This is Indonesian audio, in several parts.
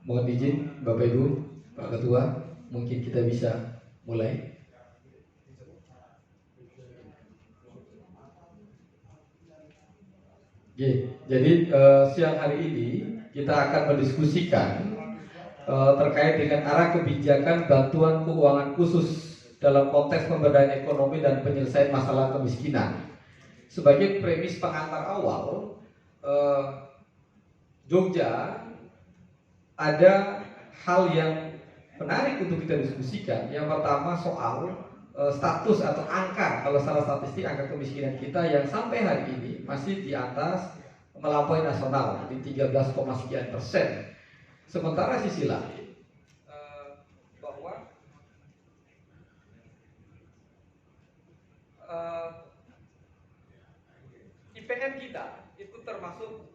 Mohon izin Bapak Ibu, Pak Ketua, mungkin kita bisa mulai. Jadi siang hari ini kita akan mendiskusikan terkait dengan arah kebijakan bantuan keuangan khusus dalam konteks pemberdayaan ekonomi dan penyelesaian masalah kemiskinan. Sebagai premis pengantar awal, Jogja ada hal yang menarik untuk kita diskusikan. Yang pertama soal status atau angka, kalau salah statistik angka kemiskinan kita yang sampai hari ini masih di atas melampaui nasional di 13, sekian %. Sementara sisi lain bahwa IPM kita itu termasuk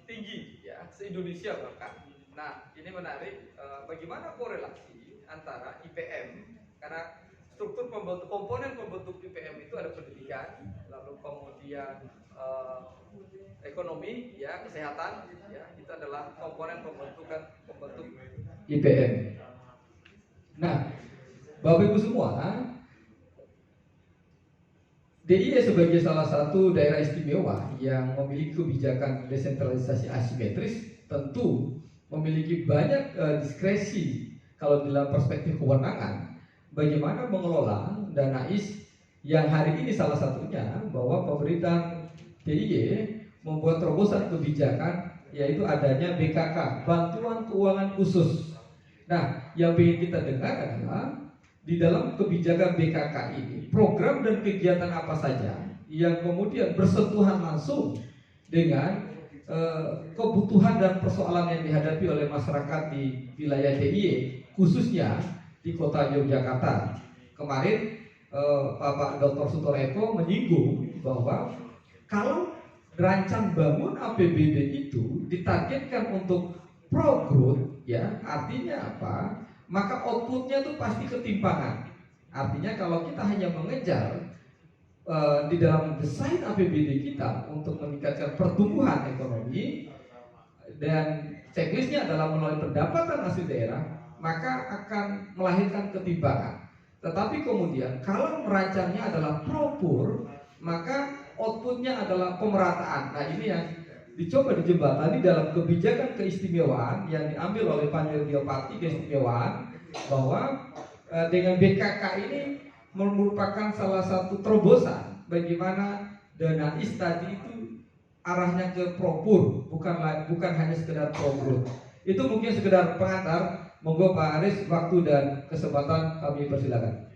tinggi ya se-Indonesia bahkan. Nah, ini menarik bagaimana korelasi antara IPM, karena struktur komponen pembentuk IPM itu ada pendidikan, lalu kemudian ekonomi, ya kesehatan, ya itu adalah komponen pembentuk IPM. Nah, Bapak Ibu semua, DIY sebagai salah satu daerah istimewa yang memiliki kebijakan desentralisasi asimetris tentu memiliki banyak diskresi kalau dalam perspektif kewenangan bagaimana mengelola dana IS yang hari ini salah satunya bahwa pemerintah DIY membuat terobosan kebijakan yaitu adanya BKK, bantuan keuangan khusus. Nah, yang ingin kita dengar adalah di dalam kebijakan BKK ini program dan kegiatan apa saja yang kemudian bersentuhan langsung dengan kebutuhan dan persoalan yang dihadapi oleh masyarakat di wilayah DIY, khususnya di kota Yogyakarta. Kemarin Bapak Dr. Sutorepo menyinggung bahwa kalau rancang bangun APBD itu ditargetkan untuk pro growth, ya artinya apa? Maka outputnya itu pasti ketimpangan. Artinya kalau kita hanya mengejar di dalam desain APBD kita untuk meningkatkan pertumbuhan ekonomi dan checklistnya adalah melalui pendapatan asli daerah, maka akan melahirkan ketimpangan. Tetapi kemudian kalau merancangnya adalah propur, maka outputnya adalah pemerataan. Nah, ini yang dicoba dijembatani dalam kebijakan keistimewaan yang diambil oleh Panjairia Parti keistimewaan bahwa dengan BKK ini merupakan salah satu terobosan bagaimana dana IS tadi itu arahnya ke propur, bukan hanya sekedar propur. Itu mungkin sekedar pengantar. Monggo Pak Aris, waktu dan kesempatan kami persilakan.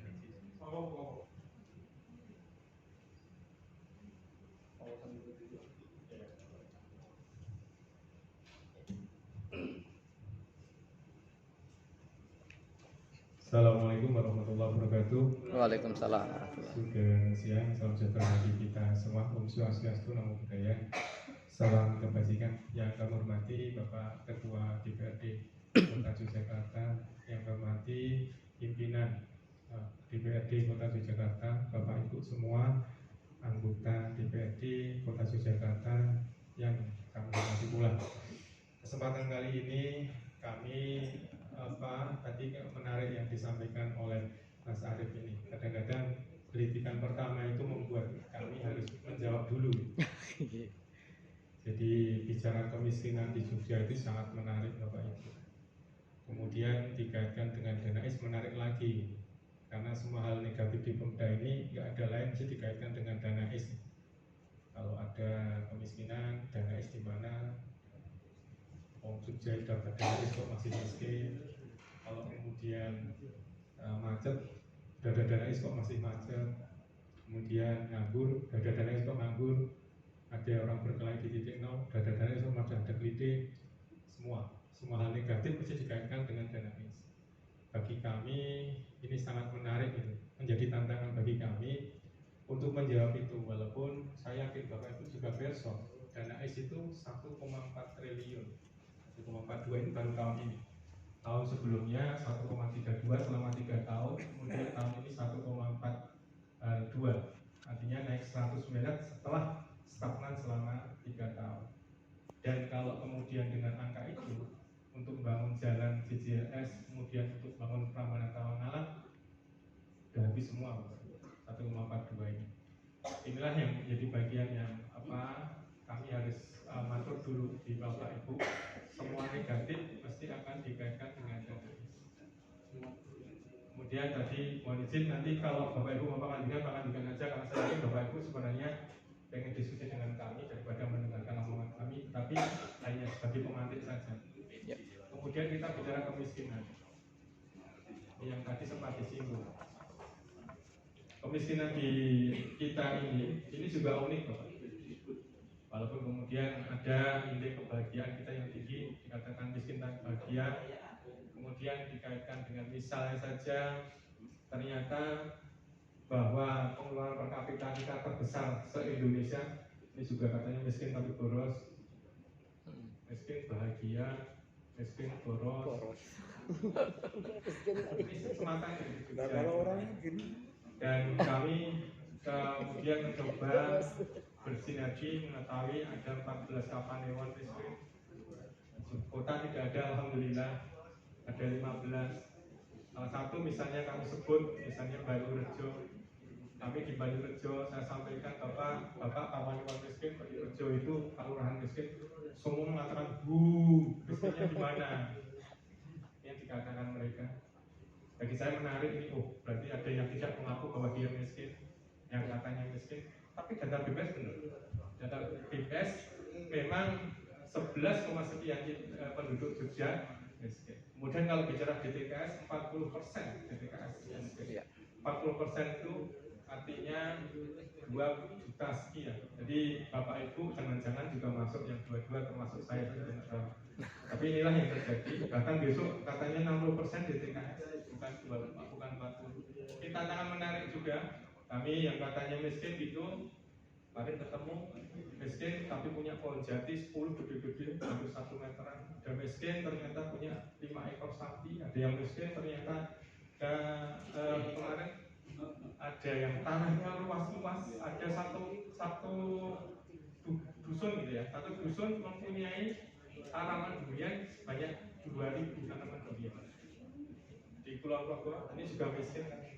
Assalamualaikum warahmatullahi wabarakatuh. Waalaikumsalam. Sudah siang, salam sejahtera bagi kita semua. Om Swastiastu, Namo Buddhaya. Salam kebajikan. Yang kami hormati Bapak Ketua DPRD Kota Yogyakarta, yang kami hormati pimpinan DPRD Kota Yogyakarta, Bapak Ibu semua, anggota DPRD Kota Yogyakarta yang kami hormati pula. Kesempatan kali ini kami tadi menarik yang disampaikan oleh Mas Arief ini. Kadang-kadang kritikan pertama itu membuat kami harus menjawab dulu. Jadi bicara kemiskinan di Jogja itu sangat menarik Bapak Ibu. Kemudian dikaitkan dengan dana IS menarik lagi, karena semua hal negatif di Pemda ini nggak ada lain bisa dikaitkan dengan dana IS. Kalau ada kemiskinan, dana IS di mana? Jogja dapat dana IS kok masih miskin. Kalau kemudian macet, dana IS kok masih macet. Kemudian nganggur, dana IS kok nganggur. Ada orang berkelahi di titik nol, dana IS kok masih ada klinik. Semua hal negatif bisa dikaitkan dengan dana IS. Bagi kami ini sangat menarik, gitu. Menjadi tantangan bagi kami untuk menjawab itu. Walaupun saya yakin Bapak Ibu juga besok dana IS itu 1,4 triliun. 1,42 ini baru tahun ini. Tahun sebelumnya 1,32 selama 3 tahun, kemudian tahun ini 1,42. Artinya naik 100 miliar setelah stagnan selama 3 tahun. Dan kalau kemudian dengan angka itu untuk membangun JJS, kemudian untuk bangun Prambanan Tawang Alam sudah habis semua Bapak Ibu, 1,42 ini. Inilah yang menjadi bagian yang kami harus matur dulu di Bapak Ibu. Semua negatif pasti akan dikaitkan dengan dana. Kemudian tadi mohon izin nanti kalau Bapak Ibu mau pangandikan aja, karena saya yakin Bapak Ibu sebenarnya pengen diskusi dengan kami daripada mendengarkan omongan kami, tapi hanya sebagai pemantik saja. Kemudian kita bicara kemiskinan yang tadi sempat disinggung. Kemiskinan di kita ini juga unik Bapak. Walaupun kemudian ada indeks kebahagiaan kita yang tinggi, dikatakan miskin tak bahagia, kemudian dikaitkan dengan misalnya saja ternyata bahwa pengeluaran per kapita kita terbesar se-Indonesia, ini juga katanya miskin tapi boros, miskin bahagia, miskin boros. Ini semata kalau orangnya gini. Dan kami kemudian mencoba bersinergi mengetahui ada 14 kapal hewan miskin. Kota tidak ada, alhamdulillah ada 15. Salah satu misalnya kami sebut misalnya Banyurejo. Kami di Banyurejo, saya sampaikan Bapak kawan hewan miskin Banyurejo itu kelurahan miskin, semua mengatakan miskinnya di mana? Yang dikatakan mereka. Bagi saya menarik ini, berarti ada yang tidak mengaku bahwa dia miskin, yang katanya miskin. Tapi data BPS benar. Data BPS memang 11, sekian penduduk Jogja miskin. Kemudian kalau bicara DTKS 40% DTKS miskin. 40% itu artinya 2 juta sekian. Jadi Bapak Ibu jangan-jangan juga masuk yang 22 termasuk saya tidak tahu. Tapi inilah yang terjadi. Bahkan besok katanya 60% DTKS, bukan 40. Ini tantangan menarik juga. Kami yang katanya miskin itu kemarin ketemu miskin tapi punya pohon jati 10 gede-gede hampir 1 meteran. Ada miskin ternyata punya 5 ekor sapi. Ada yang miskin ternyata kemarin ada yang tanahnya luas-luas. Ada satu dusun gitu ya. Satu dusun mempunyai tanaman durian sebanyak 2.000 tanaman durian di Pulau Rogo. Ini juga miskin.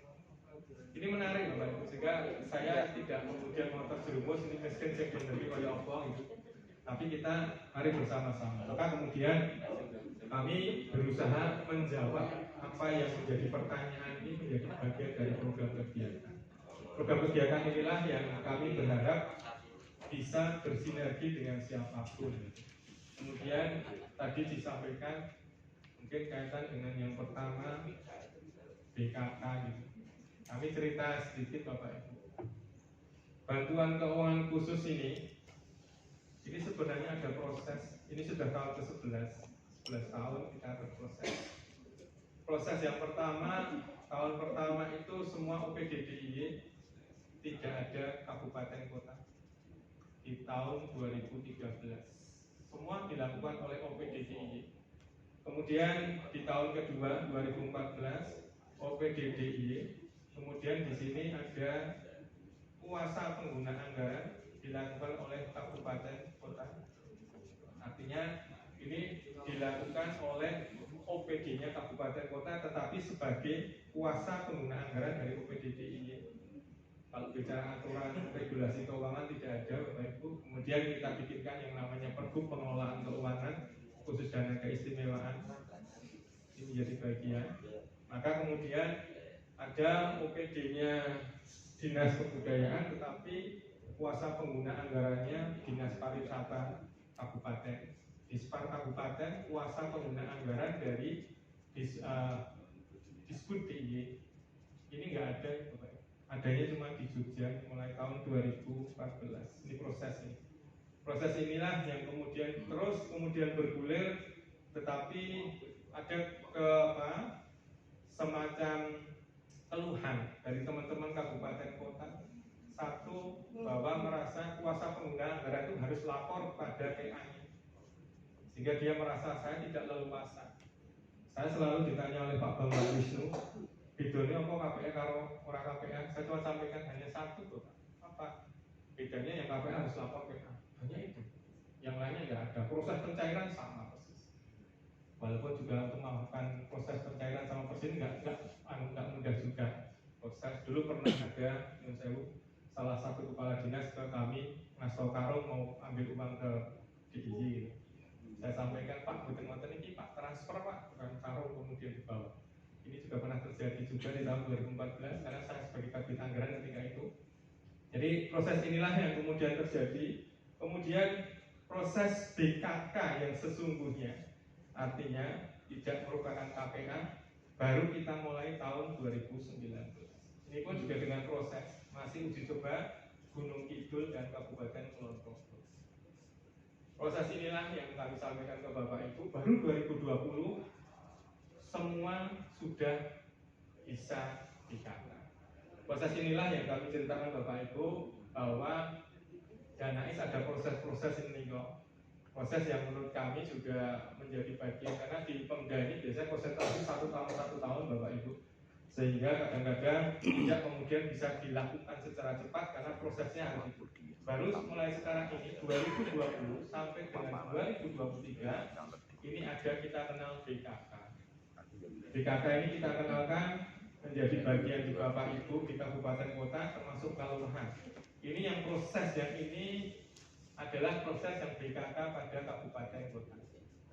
Ini menarik Bapak Ibu, sehingga saya tidak kemudian mau terjerumus ini miskin secondary oleh Allah gitu. Tapi kita mari bersama-sama. Maka kemudian kami berusaha menjawab apa yang menjadi pertanyaan ini menjadi bagian dari program kegiatan. Program kegiatan inilah yang kami berharap bisa bersinergi dengan siapapun. Kemudian tadi disampaikan mungkin kaitan dengan yang pertama BKK gitu. Kami cerita sedikit Bapak Ibu. Bantuan keuangan khusus ini sebenarnya ada proses. Ini sudah tahun ke-11 tahun kita berproses. Proses yang pertama, tahun pertama itu semua UPDDIY tidak ada kabupaten kota. Di tahun 2013 semua dilakukan oleh OPDDIY. Kemudian di tahun kedua 2014 OPDDIY. Kemudian di sini ada kuasa pengguna anggaran dilakukan oleh kabupaten kota. Artinya ini dilakukan oleh OPD-nya kabupaten kota, tetapi sebagai kuasa pengguna anggaran dari OPDDIY. Kalau bicara aturan regulasi keuangan tidak ada Bapak Ibu. Kemudian kita bikinkan yang namanya Pergub Pengelolaan Keuangan khusus dana keistimewaan. Ini menjadi bagian. Maka kemudian ada OPD-nya Dinas Kebudayaan, tetapi kuasa pengguna anggarannya Dinas Pariwisata Kabupaten. Dispar Kabupaten kuasa pengguna anggaran dari Disput DIY. Ini nggak ada, Bapak. Adanya cuma di Jogja mulai tahun 2014. Ini proses ini. Proses inilah yang kemudian bergulir, tetapi ada semacam keluhan dari teman-teman kabupaten kota. Satu, bahwa merasa kuasa pengguna anggaran itu harus lapor pada TA-nya, sehingga dia merasa saya tidak leluasa. Saya selalu ditanya oleh Pak Bambang Wisnu, bedanya apa KPR karo orang KPR? Saya cuma sampaikan hanya satu tuh, apa bedanya? Yang KPR harus lapor PA, hanya itu. Yang lainnya nggak ada. Proses pencairan sama persis. Walaupun juga untuk melakukan proses pencairan sama persin nggak mudah juga. Proses dulu pernah ada yang saya salah satu kepala dinas ke kami ngasih karung mau ambil uang ke DIY gitu. Saya sampaikan, Pak, betul-betul ini Pak transfer Pak, bukan karung kemudian dibawa. Ini juga pernah terjadi juga di tahun 2014 karena saya sebagai kabit anggaran ketika itu. Jadi proses inilah yang kemudian terjadi. Kemudian proses BKK yang sesungguhnya, artinya tidak merupakan KPA, baru kita mulai tahun 2019. Ini pun juga dengan proses masih uji coba Gunung Kidul dan Kabupaten Kulon Progo. Proses inilah yang kami sampaikan ke Bapak Ibu, baru 2020 semua sudah bisa dikata. Proses inilah yang kami ceritakan Bapak Ibu, bahwa Danais ada proses-proses ini kok. Proses yang menurut kami juga menjadi bagian, karena di Pemda ini biasanya konsentrasi 1 tahun Bapak Ibu, sehingga kadang-kadang tidak kemudian bisa dilakukan secara cepat karena prosesnya harus itu. Baru mulai sekarang ini 2020 sampai dengan 2023 ini ada kita kenal BKK. BKK ini kita kenalkan menjadi bagian di Bapak Ibu di kabupaten kota termasuk kelurahan. Ini yang proses yang ini adalah proses yang BKK pada kabupaten kota.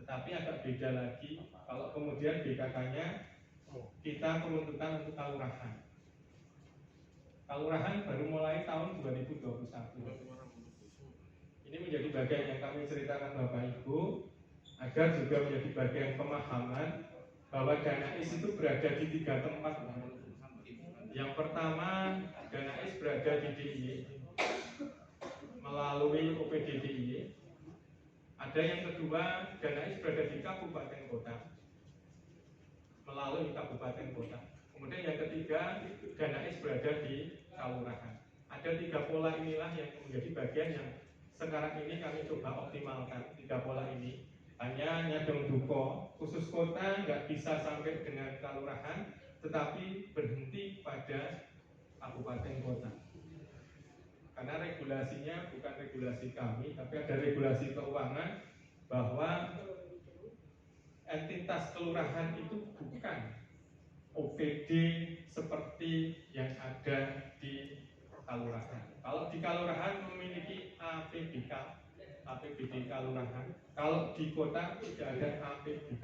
Tetapi agak beda lagi kalau kemudian BKK-nya kita peruntukan untuk kelurahan. Kelurahan baru mulai tahun 2021. Ini menjadi bagian yang kami ceritakan Bapak Ibu, agar juga menjadi bagian pemahaman bahwa Danais itu berada di 3 tempat. Yang pertama, Danais berada di DIY melalui OPD DIY. Ada yang kedua, Danais berada di kabupaten kota melalui kabupaten kota. Kemudian yang ketiga, Danais berada di kelurahan. Ada 3 pola inilah yang menjadi bagian yang sekarang ini kami coba optimalkan. 3 pola ini hanya Nyadong Duko khusus kota nggak bisa sampai dengan kelurahan, tetapi berhenti pada kabupaten kota. Karena regulasinya bukan regulasi kami, tapi ada regulasi keuangan bahwa entitas kelurahan itu bukan OPD seperti yang ada di kelurahan. Kalau di kelurahan memiliki APBD kelurahan. Kalau di kota tidak ada APBD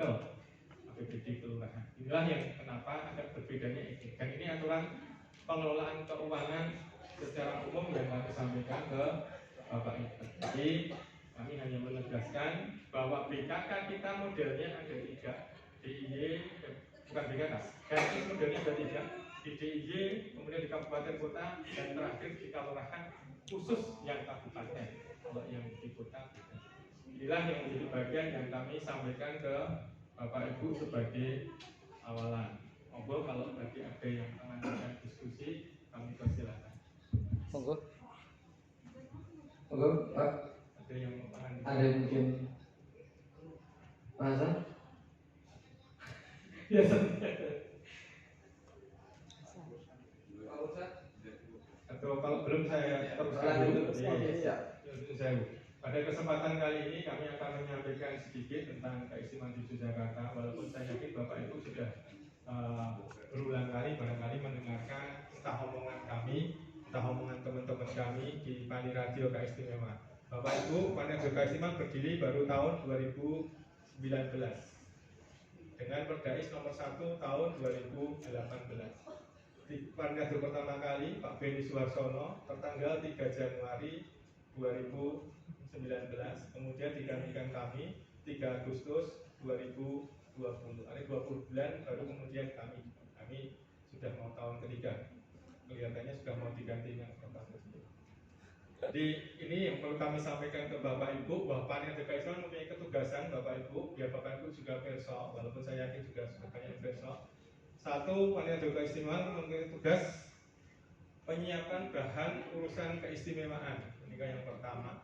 kelurahan. Inilah yang kenapa agak berbedanya itu. Dan ini aturan pengelolaan keuangan secara umum yang kami sampaikan ke Bapak Ibu. Jadi kami hanya menegaskan bahwa BKK kita modelnya ada 3, DIY, bukan BKK, DIY modelnya ada 3, di DIY, kemudian di kabupaten kota, dan terakhir di kelurahan, khusus yang kabupaten. Kalau yang di kota, inilah yang menjadi bagian yang kami sampaikan ke Bapak Ibu sebagai awalan. Monggo kalau bagi ada yang menanyakan diskusi, kami persilakan. Monggo. Monggo, Pak. Ada yang mau Ada yang mungkin Hasan? Ya, atau kalau belum saya teruskan dulu. Saya pada kesempatan kali ini kami akan menyampaikan sedikit tentang keistimewaan di Yogyakarta. Walaupun saya yakin Bapak Ibu sudah berulang kali barangkali mendengarkan entah omongan kami, entah omongan teman-teman kami di Pani Radio Keistimewaan. Bapak Ibu, Pani Radio Keistimewaan berdiri baru tahun 2019 dengan Perdais nomor 1 tahun 2018. Di Pani Radio pertama kali Pak Beni Suharsono tertanggal 3 Januari 2019, kemudian digantikan kami 3 Agustus 2020. Ada 20 bulan baru kemudian kami sudah mau tahun ketiga. Kelihatannya sudah mau digantikan Bapak tersebut. Jadi ini yang perlu kami sampaikan ke Bapak Ibu, bahwa Pani Radio Keistimewaan mempunyai ketugasan Bapak Ibu, biar Bapak Ibu juga perso, walaupun saya yakin juga sudah banyak perso. Satu, Pani Radio Keistimewaan mempunyai tugas penyiapan bahan urusan keistimewaan. Ini yang pertama.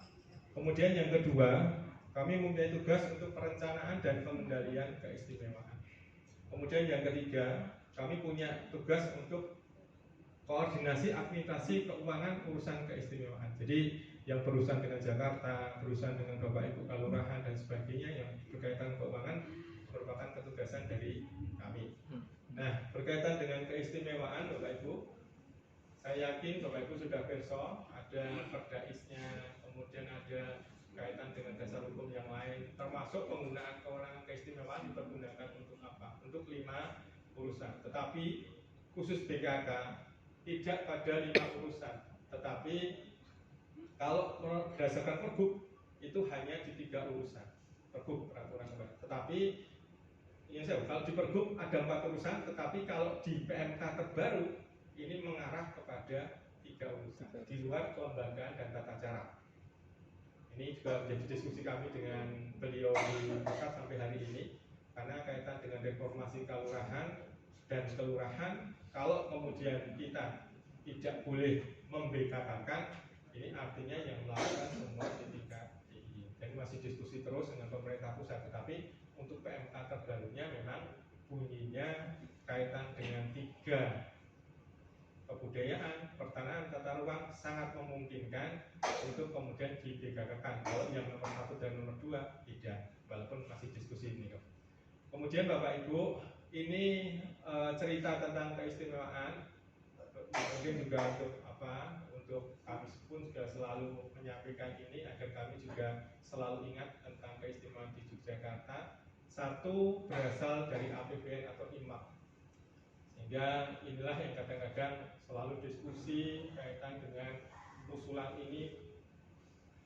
Kemudian yang kedua, kami mempunyai tugas untuk perencanaan dan pengendalian keistimewaan. Kemudian yang ketiga, kami punya tugas untuk koordinasi administrasi keuangan urusan keistimewaan. Jadi yang berurusan dengan Jakarta, berurusan dengan Bapak Ibu kelurahan dan sebagainya yang berkaitan keuangan, merupakan ketugasan dari kami. Nah, berkaitan dengan keistimewaan Bapak Ibu, saya yakin Bapak Ibu sudah perso, ada perdaisnya, kemudian ada kaitan dengan dasar hukum yang lain, termasuk penggunaan kewenangan keistimewaan dipergunakan untuk apa? Untuk 5 urusan. Tetapi khusus BKK tidak pada 5 urusan, tetapi kalau berdasarkan pergub itu hanya di 3 urusan. Pergub peraturan kepala. Tetapi kalau di pergub ada 4 urusan, tetapi kalau di PMK terbaru ini mengarah kepada 3 urusan di luar kelembagaan dan tata cara. Ini juga menjadi diskusi kami dengan beliau di pusat sampai hari ini, karena kaitan dengan reformasi kelurahan dan kelurahan. Kalau kemudian kita tidak boleh membeda-bedakan, ini artinya yang melakukan semua di tingkat tinggi. Dan masih diskusi terus dengan pemerintah pusat. Tetapi untuk PMK terbarunya memang bunyinya kaitan dengan 3 kebudayaan, pertanahan, tata ruang sangat memungkinkan untuk kemudian dibedakan. Kalau yang nomor 1 dan nomor 2 tidak, walaupun masih diskusi ini. Kemudian Bapak Ibu, ini cerita tentang keistimewaan. Mungkin juga untuk kami pun juga selalu menyampaikan ini agar kami juga selalu ingat tentang keistimewaan di Yogyakarta. Satu, berasal dari APBN atau IMAP. Sehingga inilah yang kadang-kadang selalu diskusi kaitan dengan usulan ini,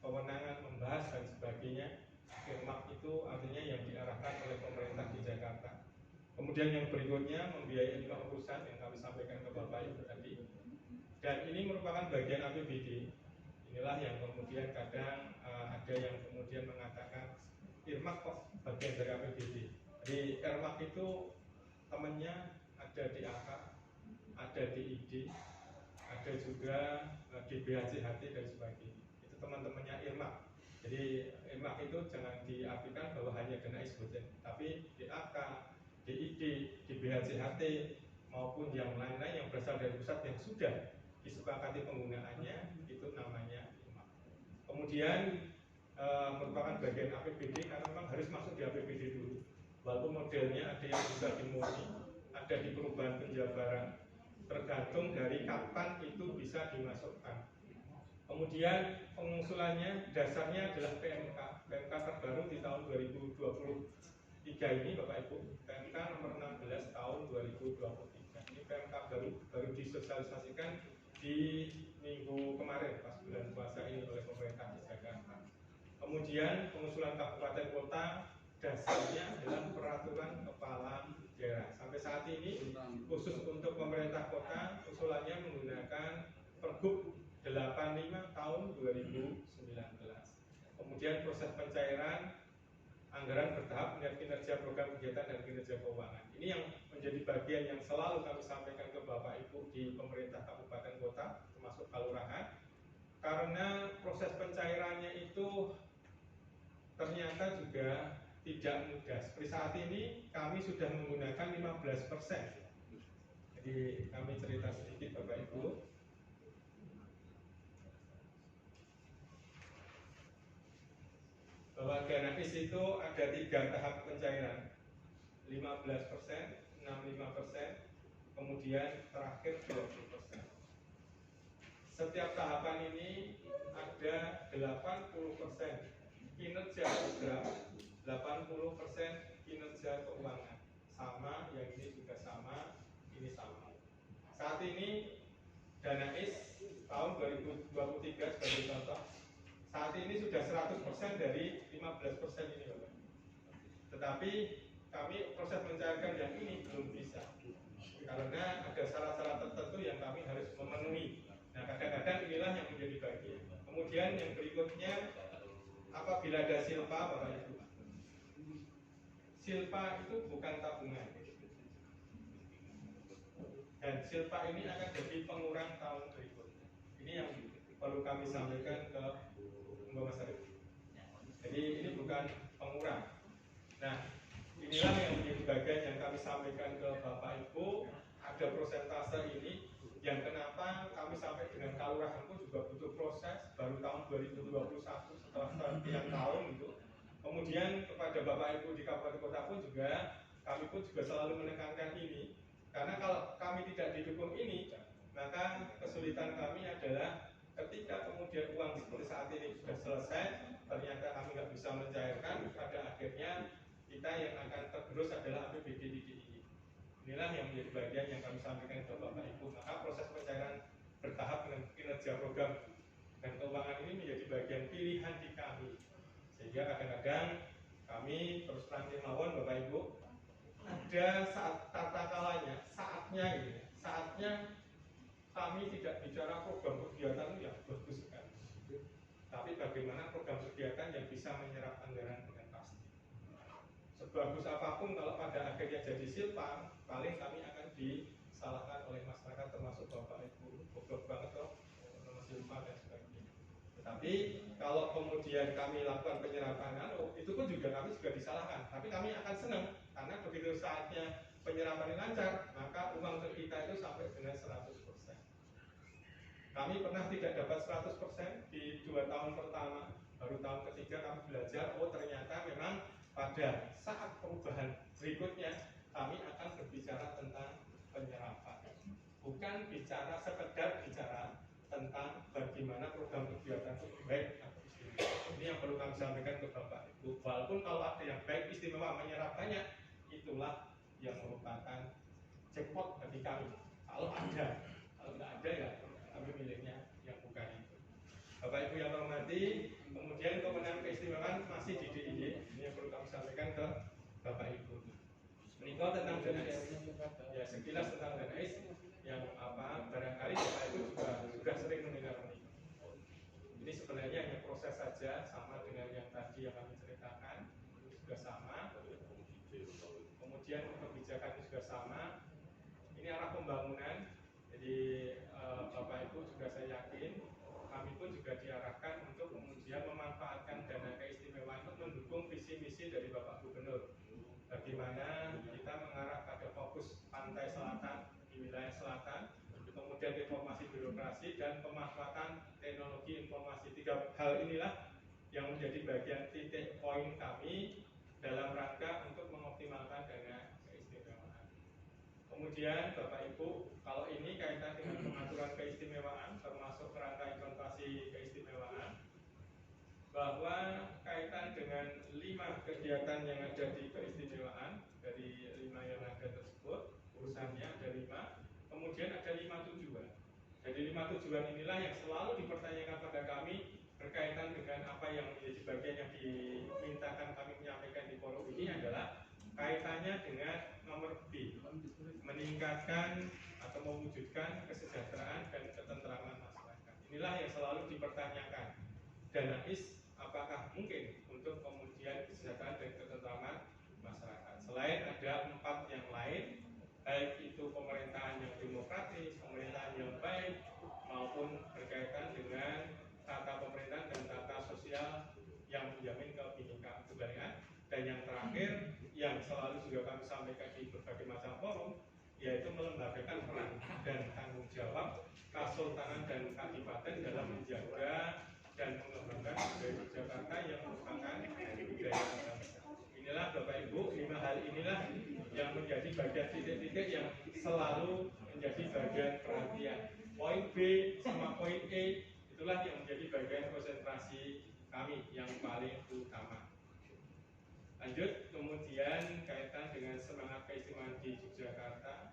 kewenangan membahas dan sebagainya. IMAP itu artinya yang diarahkan oleh pemerintah di Jakarta. Kemudian yang berikutnya membiayai 5 urusan yang kami sampaikan ke Bapak Ibu tadi. Dan ini merupakan bagian APBD. Inilah yang kemudian kadang ada yang kemudian mengatakan IRMAK kok bagian dari APBD. Di IRMAK itu temannya ada di AK, ada di ID, ada juga di BHCHT dan sebagainya. Itu teman-temannya IRMAK. Jadi IRMAK itu jangan diartikan bahwa hanya dana isboten, tapi di AK, di ID, di BHCHT maupun yang lain-lain yang berasal dari pusat yang sudah disepakati penggunaannya itu namanya IRMAK. Kemudian merupakan bagian APBD karena memang harus masuk di APBD dulu. Walaupun modelnya ada yang bisa dimurni, ada di perubahan penjabaran, tergantung dari kapan itu bisa dimasukkan. Kemudian pengusulannya dasarnya adalah PMK terbaru di tahun 2023 ini Bapak Ibu, PMK nomor 16 tahun 2023. Ini PMK baru disosialisasikan di minggu kemarin pas bulan puasa ini oleh pemerintah di Jakarta. Kemudian pengusulan kabupaten kota dasarnya adalah peraturan kepala daerah. Sampai saat ini khusus untuk pemerintah kota usulannya menggunakan Pergub 85 tahun 2019. Kemudian proses pencairan anggaran bertahap melihat kinerja program kegiatan dan kinerja keuangan. Ini yang menjadi bagian yang selalu kami sampaikan ke Bapak Ibu di pemerintah kabupaten kota termasuk kelurahan. Karena proses pencairannya itu ternyata juga tidak mudah. Seperti saat ini kami sudah menggunakan 15%. Jadi kami cerita sedikit Bapak Ibu. Bahwa dana IS itu ada 3 tahap pencairan, 15%, 65%, kemudian terakhir 20%. Setiap tahapan ini ada 80% kinerja program, 80% kinerja keuangan. Sama, yang ini juga sama, ini sama. Saat ini dana IS tahun 2023 sebagai contoh, saat ini sudah 100% dari 15% ini Bapak. Tetapi kami proses mencairkan yang ini belum bisa karena ada syarat-syarat tertentu yang kami harus memenuhi. Nah kadang-kadang inilah yang menjadi bagian. Kemudian yang berikutnya, apabila ada silpa Bapak Ibu, silpa itu bukan tabungan. Dan silpa ini akan jadi pengurang tahun berikutnya. Ini yang perlu kami sampaikan ke Mas Arif. Jadi ini bukan pengurang. Nah, inilah yang menjadi bagian yang kami sampaikan ke Bapak Ibu. Ada prosentase ini yang kenapa kami sampai dengan kelurahan pun juga butuh proses baru tahun 2021 setelah sekian tahun itu. Kemudian kepada Bapak Ibu di kabupaten kota pun juga, kami pun juga selalu menekankan ini. Karena kalau kami tidak didukung ini, maka kesulitan kami adalah ketika kemudian uang seperti saat ini sudah selesai, ternyata kami nggak bisa mencairkan, pada akhirnya kita yang akan tergerus adalah APBD di DIY. Inilah yang menjadi bagian yang kami sampaikan ke Bapak Ibu. Maka proses pencairan bertahap dengan kinerja program dan keuangan ini menjadi bagian pilihan di kami. Sehingga kadang-kadang kami terus terang mawon Bapak Ibu, ada saat tata kalanya, saatnya kami tidak bicara program kegiatan yang bagus sekali, tapi bagaimana program kegiatan yang bisa menyerap anggaran dengan pasti. Sebagus apapun kalau pada akhirnya jadi silpa, paling kami akan disalahkan oleh masyarakat termasuk Bapak Ibu, goblok banget kok, silpa dan sebagainya. Tetapi kalau kemudian kami lakukan penyerapan, itu pun juga kami juga disalahkan. Tapi kami akan senang karena begitu saatnya penyerapan lancar, maka uang ke kita itu sampai dengan 100%. Kami pernah tidak dapat 100% di 2 tahun pertama, baru tahun ketiga kami belajar, ternyata memang pada saat perubahan berikutnya kami akan berbicara tentang penyerapan, bukan sekedar bicara tentang bagaimana program kegiatan itu baik atau istimewa. Ini yang perlu kami sampaikan ke Bapak Ibu. Walaupun kalau ada yang baik istimewa menyerap banyak, itulah yang merupakan jackpot bagi kami. Kalau nggak ada ya kami milihnya yang bukan itu. Bapak Ibu yang hormati, kemudian kewenangan keistimewaan masih di DIY. Ini yang perlu kami sampaikan ke Bapak Ibu. Menikah tentang DNAIS, ya sekilas tentang DNAIS yang barangkali Bapak Ibu sudah sering mendengar ini. Ini sebenarnya hanya proses saja, sama dengan yang tadi yang kami ceritakan, juga sama. Kemudian kebijakan juga sama. Ini arah pembangunan. Jadi Bapak Ibu juga saya yakin, kami pun juga diarahkan untuk kemudian memanfaatkan dana keistimewaan untuk mendukung visi misi dari Bapak Gubernur. Bagaimana kita mengarah pada fokus pantai selatan di wilayah selatan, kemudian reformasi birokrasi dan pemanfaatan teknologi informasi. 3 hal inilah yang menjadi bagian titik poin kami dalam rangka untuk mengoptimalkan dana keistimewaan. Kemudian Bapak Ibu, kalau ini kaitan dengan pengaturan keistimewaan termasuk kerangka investasi keistimewaan, bahwa kaitan dengan 5 kegiatan yang ada di keistimewaan, dari 5 yang ada tersebut, urusannya ada 5, kemudian ada 5 tujuan. Jadi 5 tujuan inilah yang selalu dipertanyakan pada kami berkaitan dengan apa yang menjadi bagian yang dimintakan kami menyampaikan di forum ini adalah kaitannya dengan nomor B, meningkatkan atau mewujudkan kesejahteraan dan ketentraman masyarakat. Inilah yang selalu dipertanyakan. DNAIS apakah mungkin untuk kemudian kesejahteraan dan ketentraman masyarakat. Selain ada 4 yang lain, baik itu pemerintahan yang demokratis, pemerintahan yang baik, maupun berkaitan dengan tata pemerintahan dan tata sosial yang menjamin kebinekaan kebudayaan. Dan yang terakhir, yang selalu juga kami sampaikan di berbagai macam forum, yaitu melembagakan peran dan tanggung jawab Kasultanan dan Kadipaten dalam menjaga dan mengembangkan budaya Jakarta yang merupakan budaya bangsa. Inilah Bapak Ibu, 5 hal inilah yang menjadi bagian titik-titik yang selalu menjadi bagian perhatian. Poin B sama poin E itulah yang menjadi bagian konsentrasi kami yang paling utama. Lanjut, kemudian kaitan dengan semangat keistimewaan di Yogyakarta,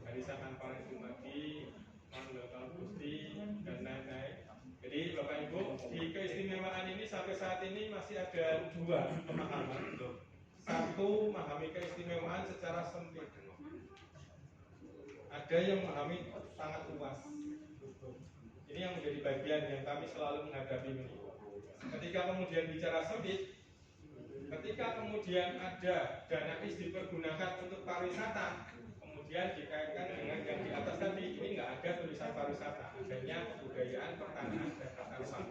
Harisakan Paling Dumadi, Manggala Gusti, dan lain-lain. Jadi Bapak Ibu, di keistimewaan ini sampai saat ini masih ada 2 pemahaman. Satu, memahami keistimewaan secara sempit. Ada yang memahami sangat luas. Ini yang menjadi bagian yang kami selalu menghadapi ini. Ketika kemudian bicara sempit, ketika kemudian ada DNAIS dipergunakan untuk pariwisata, kemudian dikaitkan dengan yang di atas tadi, ini nggak ada tulisan pariwisata, adanya kebudayaan, pertanian, dan tata ruang.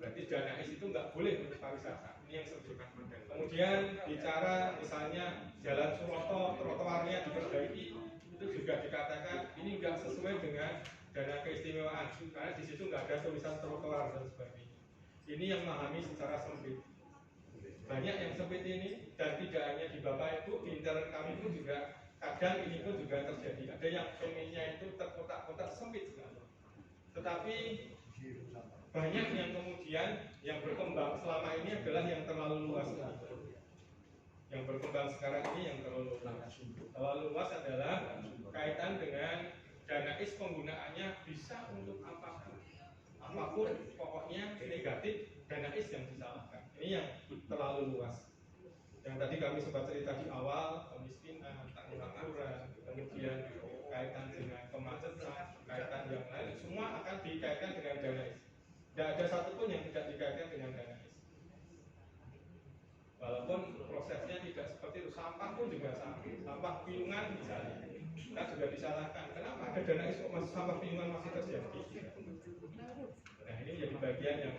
Berarti DNAIS itu nggak boleh untuk pariwisata. Ini yang sebutkan. Kemudian bicara misalnya Jalan Suroto, trotoarnya diperbaiki, itu juga dikatakan ini nggak sesuai dengan dana keistimewaan, karena di situ nggak ada tulisan trotoar dan sebagainya. Ini yang memahami secara sempit. Banyak banyak yang seperti ini, dan tidak hanya di Bapak Ibu, di internal kami pun juga kadang ini pun juga terjadi. Ada yang pengennya itu terkotak-kotak sempit sekali. Tetapi banyak yang kemudian yang berkembang selama ini adalah yang terlalu luas. Yang berkembang sekarang ini yang terlalu luas. Terlalu luas adalah kaitan dengan dana is penggunaannya bisa untuk apapun. Apapun pokoknya negatif, dana is yang disalahkan. Ini yang terlalu luas. Yang tadi kami sempat cerita di awal, kemiskinan, tak pengangguran, kemudian kaitan dengan kemacetan, kaitan yang lain, semua akan dikaitkan dengan dana is. Tidak ada satupun yang tidak dikaitkan dengan dana is. Walaupun prosesnya tidak seperti itu, sampah pun juga sama. Sampah piungan misalnya, kita juga disalahkan. Kenapa ada dana is kok masih sampah piungan masih terjadi? Nah ini menjadi bagian yang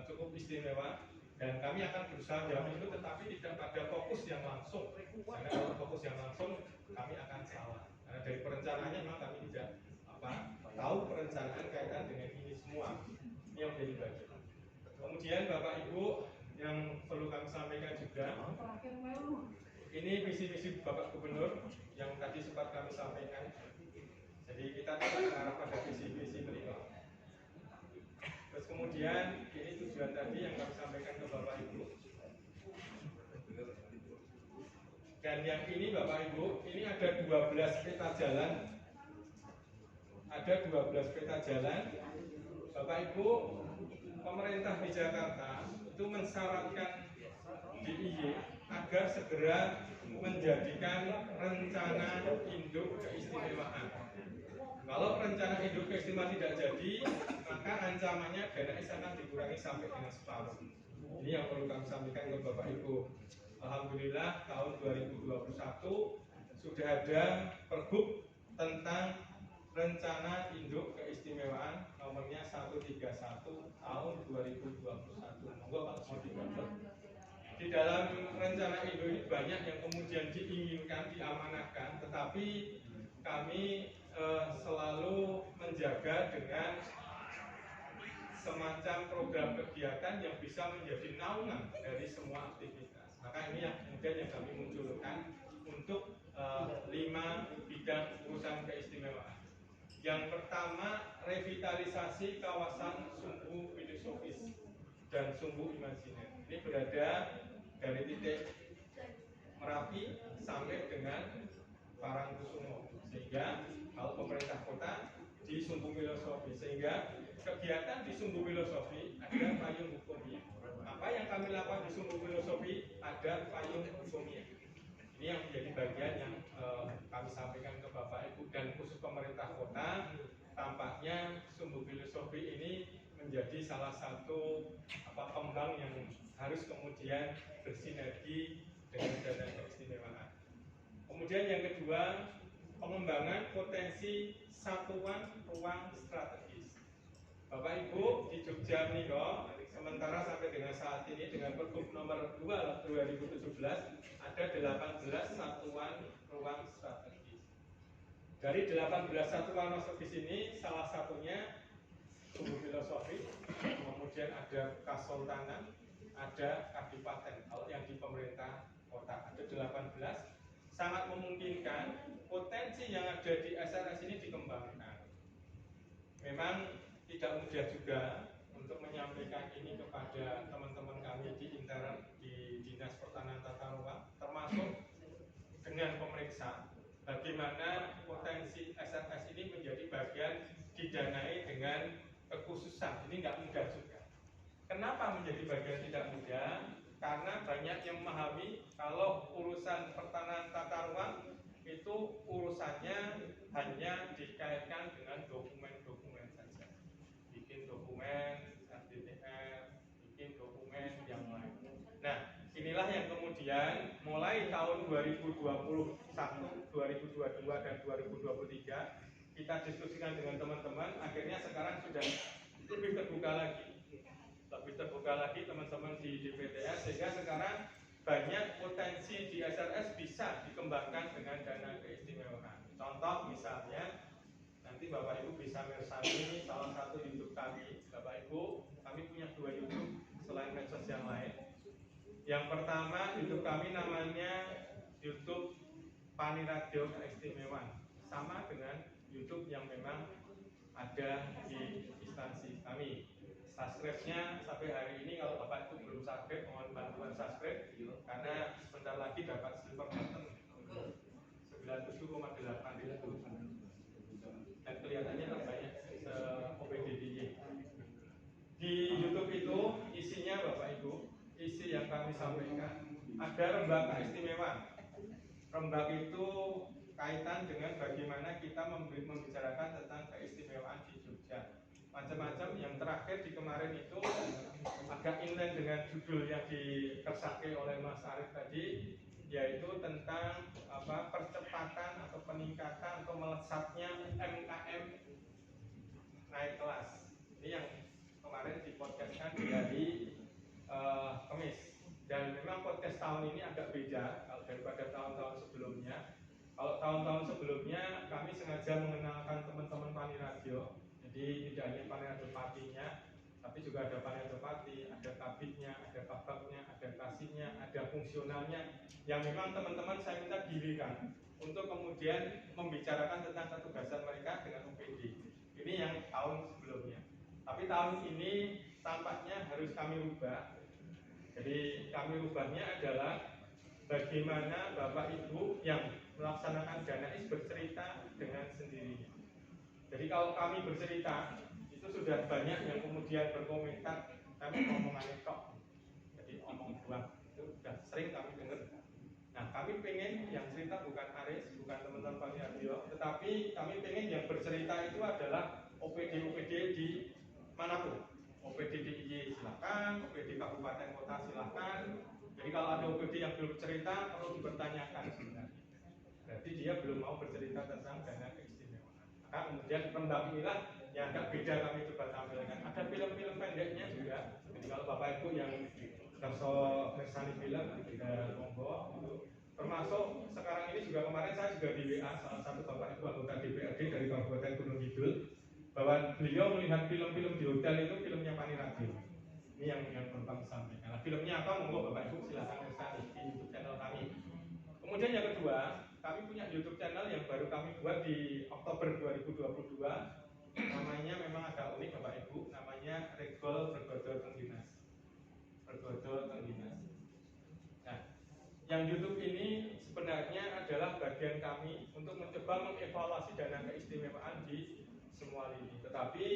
cukup istimewa. Dan kami akan berusaha jawab itu, tetapi tidak pada fokus yang langsung. Karena kalau fokus yang langsung, kami akan salah. Karena dari perencanaannya memang kami tidak tahu perencanaan kaitan dengan ini semua. Ini yang menjadi bagian. Kemudian Bapak Ibu yang perlu kami sampaikan juga, ini visi-visi Bapak Gubernur yang tadi sempat kami sampaikan. Jadi kita tidak mengarah pada visi-visi beliau. Terus kemudian ini tujuan tadi yang kami sampaikan ke Bapak Ibu. Dan yang ini Bapak Ibu, ini ada 12 peta jalan. Ada 12 peta jalan. Bapak Ibu, pemerintah di Jakarta itu mensyaratkan DIY agar segera menjadikan rencana induk keistimewaan. Kalau rencana induk keistimewaan tidak jadi, maka ancamannya dana is akan dikurangi sampai dengan separuh. Ini yang perlu kami sampaikan ke Bapak Ibu. Alhamdulillah tahun 2021 sudah ada pergub tentang rencana induk keistimewaan nomornya 131 tahun 2021. Monggo Pak mau digambar. Di dalam rencana induk ini banyak yang kemudian diinginkan, diamanahkan, tetapi kami selalu menjaga dengan semacam program kegiatan yang bisa menjadi naungan dari semua aktivitas. Maka ini yang kemudian yang kami munculkan untuk 5 bidang urusan keistimewaan. Yang pertama, revitalisasi kawasan sumbu filosofis dan sumbu imajiner. Ini berada dari titik Merapi sampai dengan Parangkusumo, sehingga kalau pemerintah kota di sumbu filosofi, sehingga kegiatan di sumbu filosofi ada payung hukumnya. Apa yang kami lakukan di sumbu filosofi ada payung hukumnya. Ini yang menjadi bagian yang kami sampaikan ke Bapak Ibu, dan khusus pemerintah kota, tampaknya sumbu filosofi ini menjadi salah satu pengembang yang harus kemudian bersinergi dengan dana keistimewaan. Kemudian yang kedua, pengembangan potensi satuan ruang strategis. Bapak Ibu di Jogja menika sementara sampai dengan saat ini dengan Pergub nomor 2 2017 ada 18 satuan ruang strategis. Dari 18 satuan ruang strategis ini salah satunya sumbu filosofi, kemudian ada Kasultanan, ada Kadipaten. Kalau yang di pemerintah kota ada 18. Sangat memungkinkan potensi yang ada di SRS ini dikembangkan. Memang tidak mudah juga untuk menyampaikan ini kepada teman-teman kami di intern di Dinas Pertanahan Tata Ruang, termasuk dengan pemeriksa bagaimana potensi SRS ini menjadi bagian didanai dengan kekhususan. Ini nggak mudah juga. Kenapa menjadi bagian tidak mudah? Karena banyak yang memahami kalau urusan pertanahan tata ruang itu urusannya hanya dikaitkan dengan dokumen-dokumen saja. Bikin dokumen RDTR, bikin dokumen yang lain. Nah, inilah yang kemudian mulai tahun 2021, 2022 dan 2023 kita diskusikan dengan teman-teman, akhirnya sekarang sudah lebih terbuka lagi teman-teman di DPTS, sehingga sekarang banyak potensi di SRS bisa dikembangkan dengan dana keistimewaan. Contoh misalnya nanti Bapak Ibu bisa mersani salah satu YouTube kami. Bapak Ibu, kami punya 2 YouTube selain medsos yang lain. Yang pertama, YouTube kami namanya YouTube Pani Radio Keistimewaan, sama dengan YouTube yang memang ada di instansi kami. Subscribe-nya sampai hari ini kalau Bapak itu belum subscribe, mohon bantuan subscribe karena sebentar lagi dapat silver button 97,8 itu, dan kelihatannya banyak OPDDY. Di YouTube itu isinya Bapak Ibu, isi yang kami sampaikan ada rembak keistimewaan. Rembak itu kaitan dengan bagaimana kita membicarakan tentang keistimewaan di Jogja. Macam-macam. Yang terakhir di kemarin itu agak inline dengan judul yang dikersake oleh Mas Arief tadi, yaitu tentang percepatan atau peningkatan atau melesatnya UMKM naik kelas. Ini yang kemarin dipodcastkan di hari Kamis. Dan memang podcast tahun ini agak beda kalau daripada tahun-tahun sebelumnya. Kalau tahun-tahun sebelumnya kami sengaja mengenalkan teman-teman Pani Radio. Jadi tidak hanya Pani Radio Patinya, tapi juga ada Pani Radio Pati, ada kabitnya, ada kabaknya, ada kasihnya, ada fungsionalnya. Yang memang teman-teman saya minta dirikan untuk kemudian membicarakan tentang ketugasan mereka dengan UPD. Ini yang tahun sebelumnya. Tapi tahun ini tampaknya harus kami rubah. Jadi kami rubahnya adalah bagaimana Bapak Ibu yang melaksanakan Danais bercerita dengan sendirinya. Jadi kalau kami bercerita, itu sudah banyak yang kemudian berkomentar, kami ngomong anekdot, jadi omong buang, itu sudah sering kami dengar. Nah, kami pengen yang cerita bukan Aris, bukan teman-teman Pani Radio, tetapi kami pengen yang bercerita itu adalah OPD-OPD di manapun. OPD DIY silakan, OPD kabupaten kota silakan. Jadi kalau ada OPD yang belum cerita perlu dipertanyakan sebenarnya. Berarti dia belum mau bercerita tentang dana keistimewaan. Maka kemudian rembak inilah yang agak beda kami coba tampilkan. Ada film-film pendeknya juga. Jadi kalau Bapak Ibu yang kerso versani film tidak monggo gitu. Termasuk sekarang ini juga kemarin saya juga di WA salah satu Bapak Ibu anggota DPRD dari Kabupaten Gunung Kidul, bahwa beliau melihat film-film di hotel itu filmnya Pani Radio. Ini yang perlu sampaikan. Nah, filmnya apa? Monggo Bapak Ibu silakan sekali di YouTube channel kami. Kemudian yang kedua, kami punya YouTube channel yang baru kami buat di Oktober 2022. Namanya memang agak unik Bapak Ibu, namanya Regol Bergodol Tengginas. Bergodol Tengginas. Nah, yang YouTube ini sebenarnya adalah bagian kami untuk mencoba mengevaluasi dana keistimewaan di semua lini. Tetapi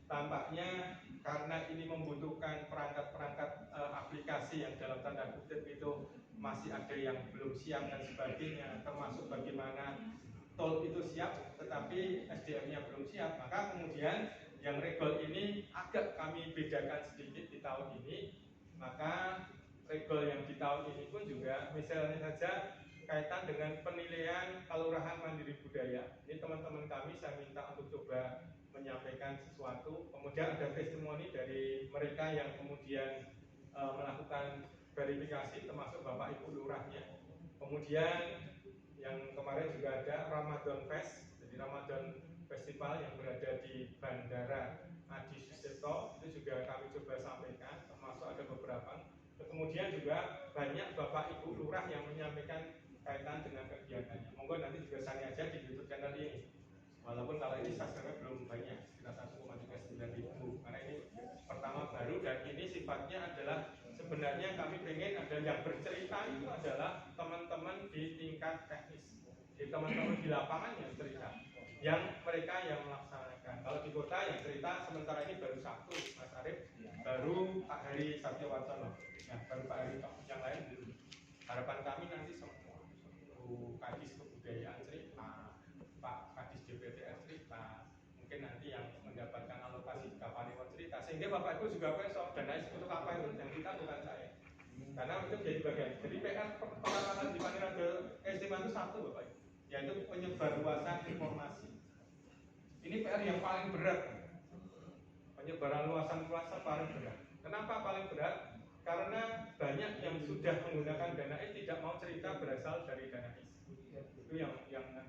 tampaknya karena ini membutuhkan perangkat-perangkat aplikasi yang dalam tanda kutip itu masih ada yang belum siap dan sebagainya, termasuk bagaimana tol itu siap tetapi SDM-nya belum siap, maka kemudian yang Regol ini agak kami bedakan sedikit di tahun ini. Maka Regol yang di tahun ini pun juga misalnya saja kaitan dengan penilaian Kelurahan Mandiri Budaya. Ini teman-teman kami saya minta untuk coba menyampaikan sesuatu. Kemudian ada testimoni dari mereka yang kemudian melakukan verifikasi, termasuk Bapak Ibu Lurahnya. Kemudian yang kemarin juga ada Ramadan Fest, jadi Ramadan Festival yang berada di Bandara Adi Sucipto, itu juga kami coba sampaikan, termasuk ada beberapa. Kemudian juga banyak Bapak Ibu Lurah yang menyampaikan kaitan dengan kegiatannya. Monggo nanti juga saya aja di YouTube channel ini. Walaupun kalau ini subscribe belum banyak, sekitar 1,39.000, karena ini pertama baru dan ini sifatnya adalah sebenarnya kami pengen ada yang bercerita itu adalah teman-teman di tingkat teknis, di teman-teman di lapangan yang cerita, yang mereka yang melaksanakan. Kalau di kota yang cerita sementara ini baru satu, Mas Arief, baru Pak Heri Satyawartono, nah baru Pak Heri, yang lain belum. Harapan kami nanti semua Kadis Kebudayaan cerita, Pak Kadis DPTR cerita, mungkin nanti yang mendapatkan alokasi Kapanewon cerita, sehingga Bapak Ibu juga besok dana untuk apa itu yang kita bukan saya, karena itu jadi bagian. Jadi PR penanganan di Pani Radio keistimewaan itu satu Bapak Ibu, yaitu penyebarluasan informasi. Ini PR yang paling berat, penyebaran luasan kuasa paling berat. Kenapa paling berat? Karena banyak yang sudah menggunakan Danais tidak mau cerita berasal dari Danais. Itu yang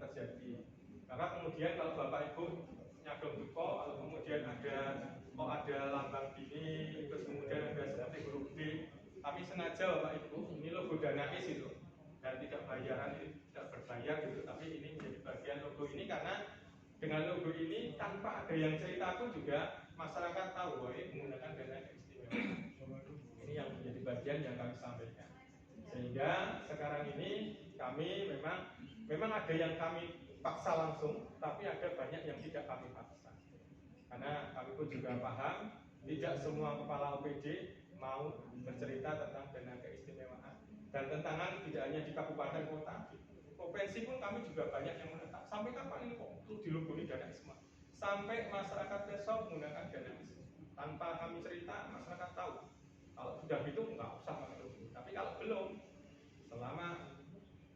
terjadi. Maka kemudian kalau Bapak Ibu nyadong duko, kalau kemudian ada lambang ini, terus kemudian ada seperti huruf D, kami sengaja Bapak Ibu, ini logo Danais itu, dan tidak bayaran, tidak berbayar gitu, tapi ini menjadi bagian logo ini karena dengan logo ini tanpa ada yang cerita pun juga masyarakat tahu bahwa ini menggunakan dana keistimewaan. Ini yang menjadi bagian yang kami sampaikan. Sehingga sekarang ini kami memang ada yang kami paksa langsung, tapi ada banyak yang tidak kami paksa. Karena kami pun juga paham, tidak semua kepala OPD mau bercerita tentang dana keistimewaan dan tentangan tidak hanya di kabupaten kota, provinsi pun kami juga banyak yang menentang. Sampai kapan ini kok diluguri Danaisme? Sampai masyarakat besok menggunakan Danaisme tanpa kami cerita, masyarakat tahu. Kalau sudah gitu nggak usah pakai logo. Tapi kalau belum, selama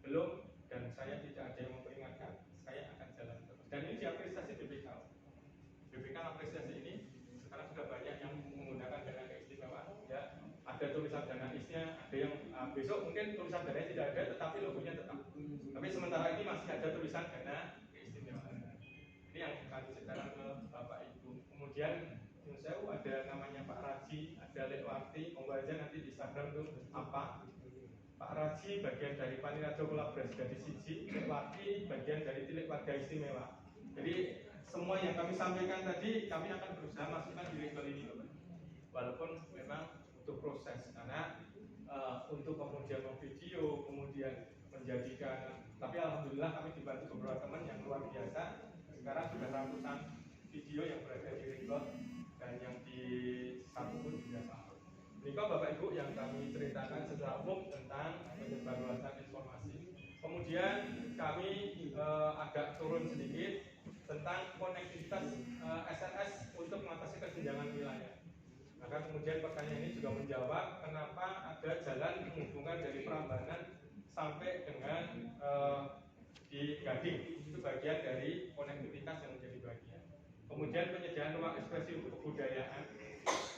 belum dan saya tidak ada yang memperingatkan, saya akan jalan terus. Dan ini diapresiasi BPK. BPK apresiasi ini sekarang sudah banyak yang menggunakan dana keistimewaan. Ya, ada tulisan Danaisnya, ada yang besok mungkin tulisan Danais tidak ada, tetapi logonya tetap. Tapi sementara ini masih ada tulisan dana keistimewaan. Ini yang kami ceritakan ke Bapak Ibu. Kemudian saya ada namanya Pak Raji, ada Lekwarti, monggo aja nanti di Instagram tuh apa. Pak Raji bagian dari Panitia Kolaborasi Gadis Siji, Lekwarti bagian dari Tilik Warga Istimewa. Jadi semua yang kami sampaikan tadi kami akan berusaha masukkan di label ini, Bapak. Walaupun memang butuh proses karena untuk kemudian memvideo, kemudian menjadikan, tapi alhamdulillah kami dibantu beberapa teman yang luar biasa. Sekarang sudah ratusan video yang berada di record dan yang di satu pun juga sama. Ini Bapak Ibu yang kami ceritakan secara umum tentang penyebarluasan informasi. Kemudian kami agak turun sedikit tentang konektivitas SNS untuk mengatasi kesenjangan wilayah. Maka kemudian pertanyaan ini juga menjawab kenapa ada jalan menghubungkan dari Prambanan sampai dengan di Gading. Itu bagian dari konektivitas yang menjadi bagian. Kemudian penyediaan ruang ekspresi untuk kebudayaan.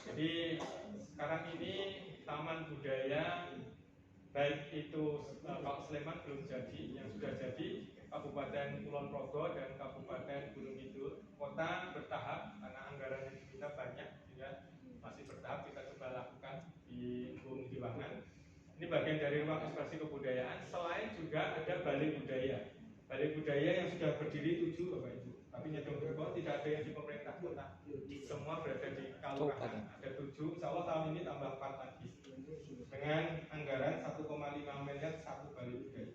Jadi sekarang ini taman budaya baik itu kalau Sleman belum jadi, yang sudah jadi Kabupaten Kulon Progo dan Kabupaten Gunung Kidul. Kota bertahap karena anggaran yang kita banyak, sehingga masih bertahap kita coba lakukan di Gunung Diwangan. Ini bagian dari ruang ekspresi kebudayaan. Selain juga ada balai budaya. Balai budaya yang sudah berdiri 7 Bapak Ibu. Tapi nyatanya tidak ada yang di pemerintah kota. Semua berada di Kalurahan. Ada 7. Insya Allah tahun ini tambah 4 lagi. Dengan anggaran 1,5 miliar satu balai budaya.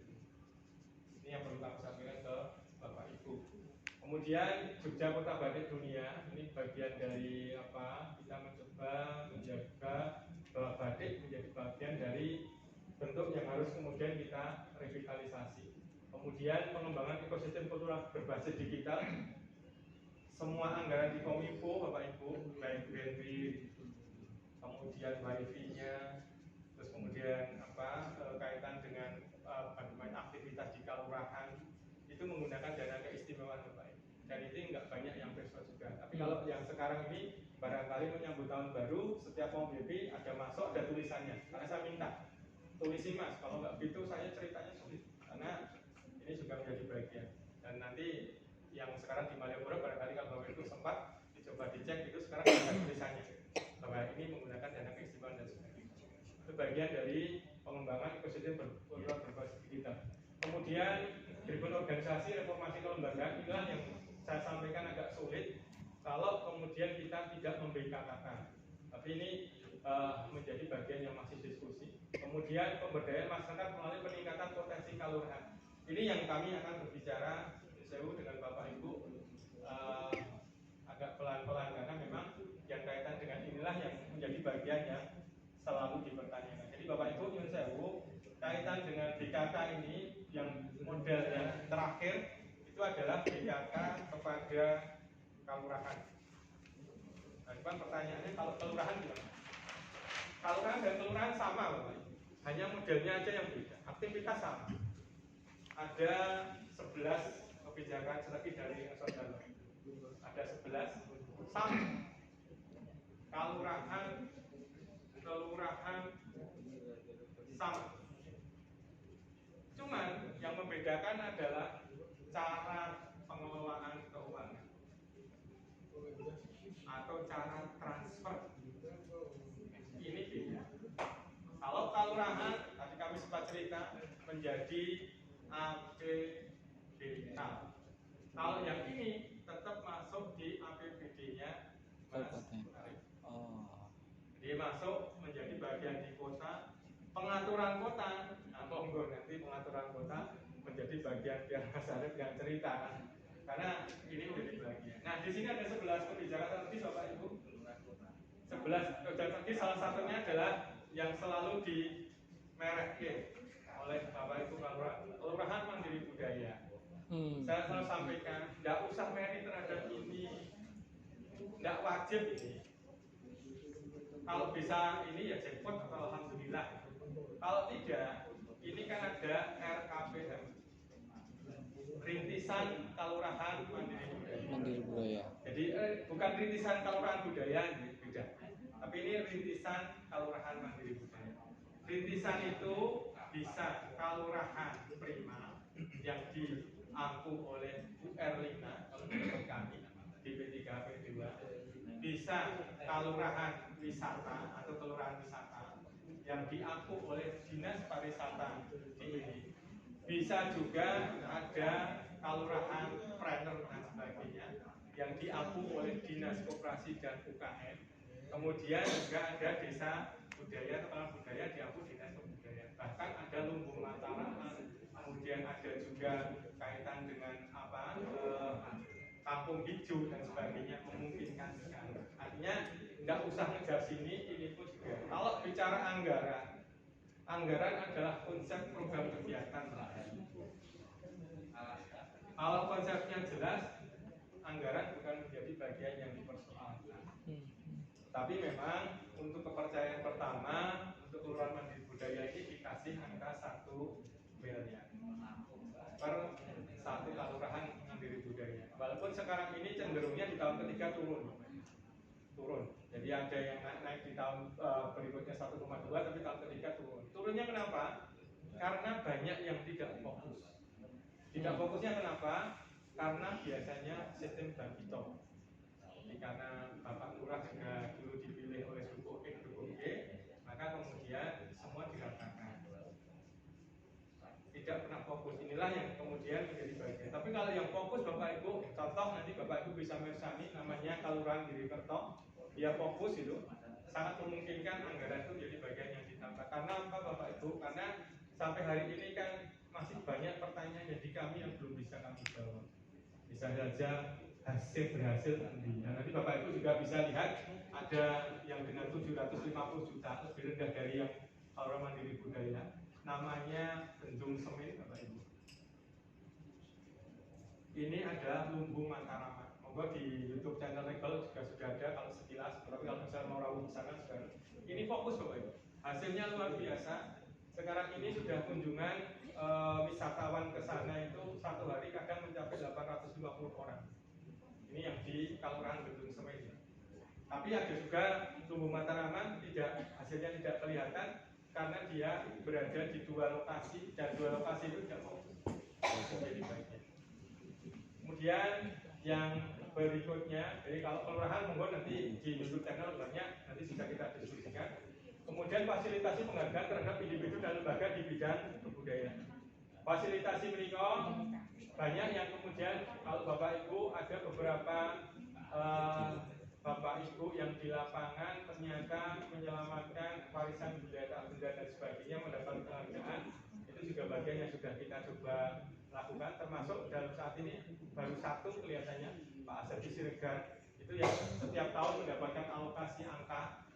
Ini yang perlu kami sampaikan ke Bapak Ibu. Kemudian Jogja Kota Batik Dunia, ini bagian dari apa? Kita mencoba menjaga bahwa batik menjadi bagian dari bentuk yang harus kemudian kita revitalisasi. Kemudian pengembangan ekosistem kultural berbasis digital. Semua anggaran di Kominfo, Bapak Ibu, baik bandwidth, kemudian wifi-nya, terus kemudian apa kaitan dengan bagaimana aktivitas di kelurahan itu menggunakan dana keistimewaan Bapak Ibu. Dan itu nggak banyak yang bersifat juga. Tapi kalau yang sekarang ini barangkali menyambut tahun baru, setiap mau BP ada masuk ada tulisannya. Karena saya minta tulisi Mas, kalau nggak begitu saya ceritanya sulit. Karena ini juga menjadi bagian. Dan nanti yang sekarang di Malioboro barangkali kalau Bapak Ibu sempat dicoba dicek itu sekarang ada tulisannya bahwa ini menggunakan dana keistimewaan dan sebagainya. Itu bagian dari pengembangan ekosistem berbasis digital. Kemudian tribun organisasi reformasi kelembagaan inilah yang saya sampaikan agak sulit kalau kemudian kita tidak membengkakakan. Tapi ini menjadi bagian yang masih diskusi. Kemudian pemberdayaan masyarakat melalui peningkatan potensi kelurahan. Ini yang kami akan berbicara dengan Bapak Ibu agak pelan-pelan karena memang yang kaitan dengan inilah yang menjadi bagian yang selalu dipertanyakan. Jadi Bapak Ibu nyun sewu kaitan dengan BKK ini yang model yang terakhir itu adalah BKK kepada kelurahan. Nah, cuman pertanyaannya kalau kelurahan gimana? Kelurahan dan kelurahan sama Bapak Ibu. Hanya modelnya aja yang beda. Aktivitas sama. Ada 11 kebijakan lebih dari saudara. Ada 11 sama. Kelurahan sama. Cuman yang membedakan adalah cara pengelolaan keuangan atau cara transfer. Ini beda. Kalau cerita menjadi APBK. Kalau yang ini tetap masuk di APBD-nya Mas Arif. Jadi masuk menjadi bagian di kota, pengaturan kota. Nah, monggo nanti pengaturan kota menjadi bagian biar Mas Arif yang cerita. Karena ini menjadi bagian. Nah, di sini ada 11 kebijakan strategis Bapak Ibu. 11 kebijakan strategis, salah satunya adalah yang selalu dimerek oleh Bapak Ibu Kelurahan Mandiri Budaya. Saya selalu sampaikan, tidak usah merit terhadap ini, tidak wajib ini. Kalau bisa ini ya jackpot atau alhamdulillah. Kalau tidak, ini kan ada RKPM, Rintisan Kelurahan Mandiri Budaya. Jadi bukan Rintisan Kelurahan Budaya, beda. Tapi ini Rintisan Kelurahan Mandiri Budaya. Rintisan itu bisa kelurahan prima yang diampu oleh Bu Erlina, kalau menurut kami di P3 P2, bisa kelurahan wisata atau kelurahan wisata yang diampu oleh Dinas Pariwisata di ini. Bisa juga ada kelurahan planner dan sebagainya yang diampu oleh Dinas Koperasi dan UKM. Kemudian juga ada desa budaya, kepala budaya diampu Dinas Kebudayaan. Bahkan ada lumbung Mataraman, kemudian ada juga kaitan dengan kampung hijau dan sebagainya, memungkinkan sekali. Artinya tidak usah ngejar sini, ini pun juga. Kalau bicara anggaran adalah konsep program kegiatan. Kalau konsepnya jelas, anggaran bukan menjadi bagian yang dipersoalkan. Tapi memang untuk kepercayaan pertama untuk Kelurahan Mandiri Budaya ini dikasih angka 1 miliar per satu kelurahan Mandiri Budaya. Walaupun sekarang ini cenderungnya di tahun ketiga turun. Jadi ada yang naik di tahun berikutnya 1,2, tapi tahun ketiga turun. Turunnya kenapa? Karena banyak yang tidak fokus. Tidak fokusnya kenapa? Karena biasanya sistem bagi tong. Jadi karena Bapak Lurah juga dulu dipilih oleh suku G, maka kemudian semua diratakan. Tidak pernah fokus, inilah yang kemudian menjadi bagian. Tapi kalau yang fokus Bapak Ibu, contoh nanti Bapak Ibu bisa mersani, namanya Kelurahan Girikerto, dia fokus itu, sangat memungkinkan anggaran itu menjadi bagian yang ditambah. Karena apa Bapak Ibu? Karena sampai hari ini kan masih banyak pertanyaan yang di kami yang belum bisa kami jawab. Bisa saja berhasil nanti. Nah, nanti Bapak Ibu juga bisa lihat ada yang dengan 750 juta lebih rendah dari yang Kelurahan Mandiri Budaya, namanya Bendung Semin Bapak Ibu. Ini ada Lumbung Mataraman. Monggo di YouTube channel Legal juga sudah ada kalau sekilas. Tapi kalau misalnya mau rawuh di sana sudah. Ini fokus Bapak Ibu. Hasilnya luar biasa. Sekarang ini sudah kunjungan wisatawan ke sana itu satu hari kadang mencapai 850 orang. Ini yang di Kelurahan Bendung Semin. Tapi ada juga Lumbung Mataraman hasilnya tidak kelihatan karena dia berada di 2 lokasi dan 2 lokasi itu tidak fokus. Jadi bagian. Kemudian yang berikutnya, jadi kalau kelurahan monggo nanti di YouTube channel banyak, nanti bisa kita diskusikan. Kemudian fasilitasi penghargaan terhadap individu dan lembaga di bidang kebudayaan. Fasilitasi menikah banyak yang kemudian kalau Bapak Ibu ada beberapa Bapak Ibu yang di lapangan ternyata menyelamatkan warisan budaya tak benda dan sebagainya mendapat penghargaan, itu juga bagian yang sudah kita coba lakukan, termasuk dalam saat ini baru satu kelihatannya Pak Asep Siregar itu yang setiap tahun mendapatkan alokasi angka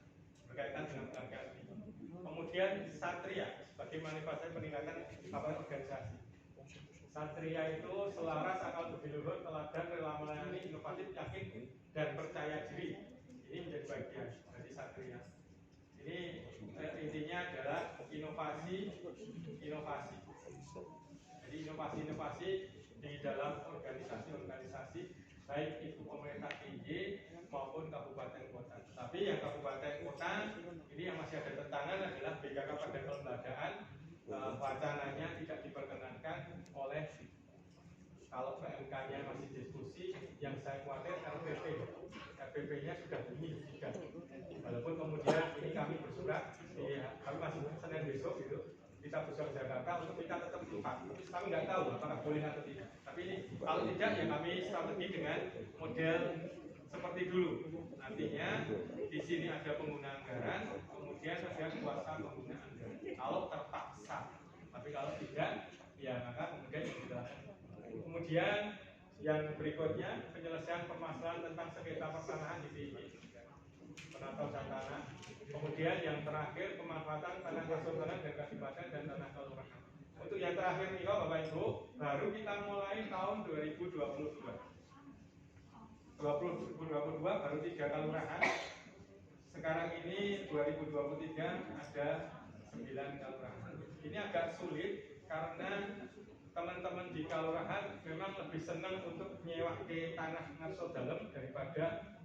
berkaitan dengan penghargaan ini. Kemudian Satria sebagai manifestasi peningkatan kapasitas organisasi. Satria itu selaras akal budi luhur, teladan, rela melayani, inovatif, yakin, dan percaya diri. Ini menjadi bagian dari Satria. Ini intinya adalah inovasi. Jadi inovasi di dalam organisasi baik itu pemerintah tinggi maupun kabupaten kota. Tapi yang kabupaten kota ini yang masih ada tentangan adalah BKK pada kelembagaan. Wacananya tidak diperkenankan oleh kalau PMK-nya masih diskusi, yang saya khawatir RPP-nya sudah bunyi walaupun kemudian ini kami bersurat kami masih Senin besok gitu, kita Besar Jakarta untuk kita tetap empat. Tapi kami nggak tahu apakah boleh atau tidak. Tapi ini kalau tidak ya kami strategi dengan model seperti dulu. Artinya di sini ada pengguna anggaran, kemudian ada kuasa pengguna anggaran. Kalau terpaksa, tapi kalau tidak, ya maka kemudian dijelaskan. Kemudian yang berikutnya penyelesaian permasalahan tentang sengketa pertanahan di sini. Penata tanah. Kemudian yang terakhir pemanfaatan tanah kesultanan dan kadipaten dan tanah kelurahan. Untuk yang terakhir nih Bapak Ibu, baru kita mulai tahun 2022. 2022 baru 3 kelurahan. Sekarang ini 2023 ada 9 kelurahan. Ini agak sulit karena teman-teman di kelurahan memang lebih senang untuk nyewa ke tanah ngarso dalam daripada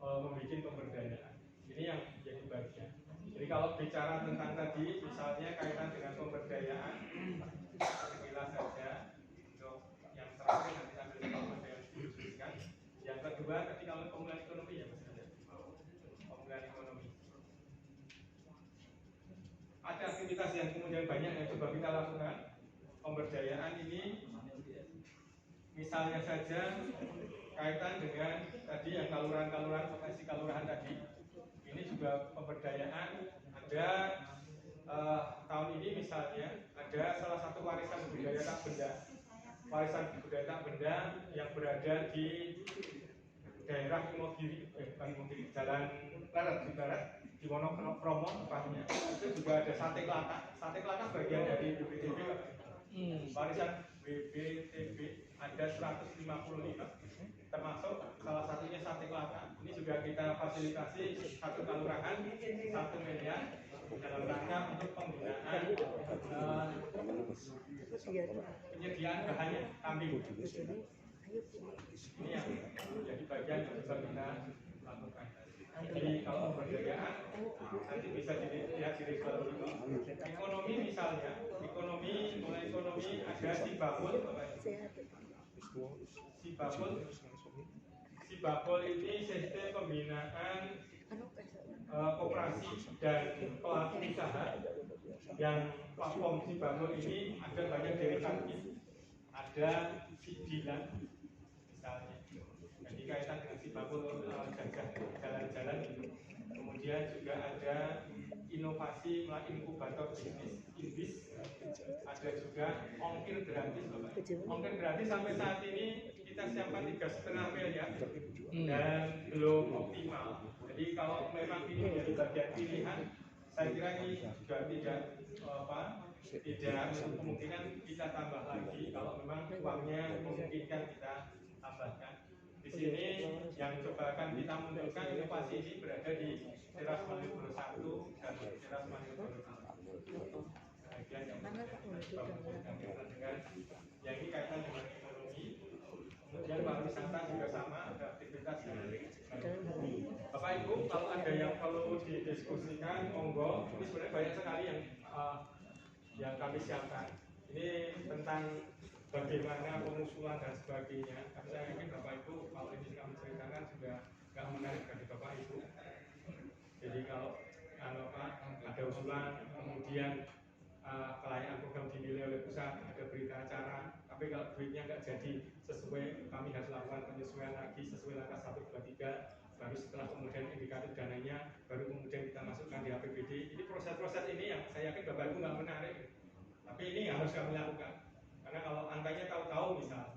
membuat pemberdayaan. Ini yang jadi bagian. Jadi kalau bicara tentang tadi, misalnya kaitan dengan pemberdayaan, sekilas saja. Untuk yang terakhir nanti sambil ada yang didiskusikan. Yang kedua, tadi kalau pemulihan ekonomi ya Mas ya. Pemulihan ekonomi. Ada aktivitas yang kemudian banyak yang coba kita lakukan. Pemberdayaan ini, misalnya saja kaitan dengan tadi yang kelurahan-kelurahan potensi kelurahan tadi. Ini juga pemberdayaan. Ada tahun ini misalnya ada salah satu warisan budaya tak benda, warisan budaya tak benda yang berada di daerah Imogiri, Jalan Barat di barat di Wonokromo tepatnya. Itu juga ada sate kelata. Sate kelata bagian dari BPTB. Warisan BPTB ada 155, termasuk salah satunya sate kelata. Ini juga kita fasilitasi satu kelurahan 1 miliar dalam rangka untuk penggunaan penyediaan bahannya kambing. Ini yang menjadi bagian yang bisa kita lakukan. Jadi kalau pemberdayaan nanti bisa dilihat di visual itu. Ekonomi misalnya, mulai ekonomi ada Sibabul ini sistem pembinaan koperasi dan pelaku usaha. Yang platform Sibabul ini ada banyak derivatnya, ada Sidilan misalnya. Jadi kaitan dengan Sibabul jalan-jalan itu. Kemudian juga ada inovasi melalui inkubator bisnis Inbis. Ada juga ongkir gratis, Bapak. Ongkir gratis sampai saat ini kita siapkan 3,5 miliar dan belum optimal. Jadi kalau memang ini menjadi bagian pilihan, saya kira ini juga tidak menutup kemungkinan kita tambah lagi kalau memang uangnya memungkinkan kita tambahkan. Di sini yang coba akan kita munculkan inovasi ini berada di Teras Malioboro 1 dan Teras Malioboro 2. Bagian yang dengan yang ini kaitan dengan ekonomi. Kemudian pariwisata juga sama, ada aktivitas yang Bapak Ibu, kalau ada yang perlu didiskusikan, monggo. Ini sebenarnya banyak sekali yang kami siapkan. Ini tentang bagaimana pengusulan dan sebagainya. Tapi saya yakin Bapak Ibu kalau ini kami ceritakan juga nggak menarik bagi Bapak Ibu. Jadi kalau ada usulan, kemudian kelayakan program dinilai oleh pusat, ada berita acara, tapi kalau duitnya nggak jadi sesuai, kami harus lakukan penyesuaian lagi sesuai langkah 1, 2, 3. Baru setelah kemudian indikatif dananya, baru kemudian kita masukkan di APBD. Ini proses-proses ini yang saya yakin Bapak Ibu nggak menarik, tapi ini harus kami lakukan. Karena kalau angkanya tahu-tahu misal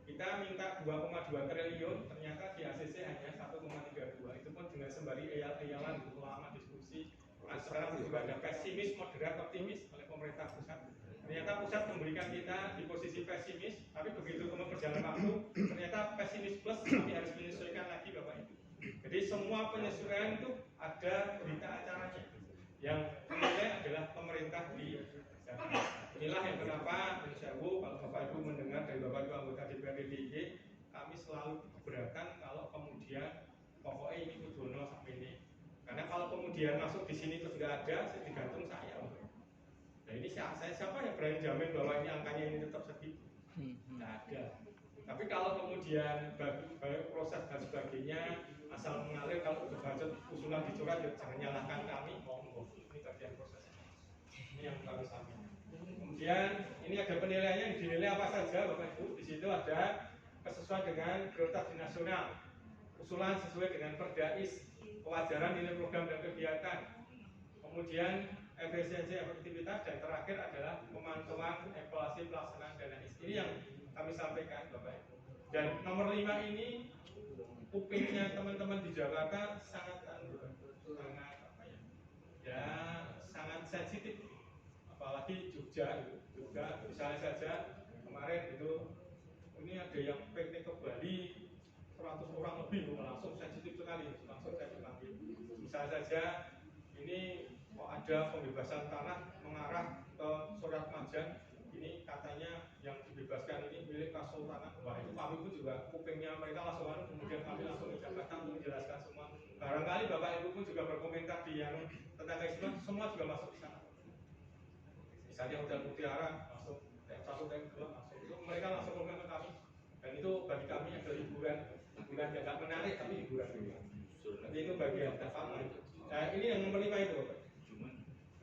kita minta 2,2 triliun, ternyata di ACC hanya 1,32. Itu pun dengan sembari eyal-eyalan lama diskusi. Nah, sekarang juga ada pesimis, moderat, optimis oleh pemerintah pusat. Ternyata pusat memberikan kita di posisi pesimis, tapi begitu kemudian berjalan waktu, ternyata pesimis plus, kami harus menyesuaikan lagi Bapak Ibu. Jadi semua penyesuaian itu ada berita acaranya. Yang menilai adalah pemerintah di Jakarta. Inilah yang kenapa Insya Allah kalau Bapak Ibu mendengar dari Bapak Ibu anggota DPRD DIY, kami selalu keberatan kalau kemudian pokoknya ini kudono sampai ini. Karena kalau kemudian masuk di sini terus nggak ada, saya digantung saya. Nah ini siapa yang berani jamin bahwa ini angkanya ini tetap segitu? Nggak ada. Tapi kalau kemudian bagi proses dan sebagainya asal mengalir, kalau budget usulan dicoret, ya jangan nyalahkan kami, monggo. Ini bagian proses. Ini yang kami sampaikan. Kemudian ini ada penilaiannya, yang dinilai apa saja Bapak Ibu. Di situ ada kesesuaian dengan prioritas nasional, usulan sesuai dengan Perdais, kewajaran nilai program dan kegiatan, kemudian efisiensi efektivitas, dan terakhir adalah pemantauan evaluasi pelaksanaan dana IS. Ini yang kami sampaikan Bapak Ibu. Dan nomor 5 ini kupingnya teman-teman di Jakarta sangat sangat sensitif, apalagi Jogja misalnya saja kemarin itu ini ada yang PT ke Bali 100 orang lebih langsung sensitif sekali, langsung saya dipanggil. Misalnya saja ini kok ada pembebasan tanah mengarah ke Surat Majan, ini katanya yang dibebaskan ini milik Kesultanan. Wah, itu kami pun juga kupingnya mereka langsung kemudian kami langsung ke Jakarta untuk menjelaskan semua. Barangkali Bapak Ibu pun juga berkomentar di yang tentang keisian, semua juga masuk di sana. Misalnya Hotel Mutiara masuk TM1, TM2 masuk, itu mereka langsung komen ke kami. Dan itu bagi kami adalah hiburan yang tidak menarik tapi hiburan juga. Nanti itu bagian pertama itu. Nah, ini yang nomor 5 itu Bapak.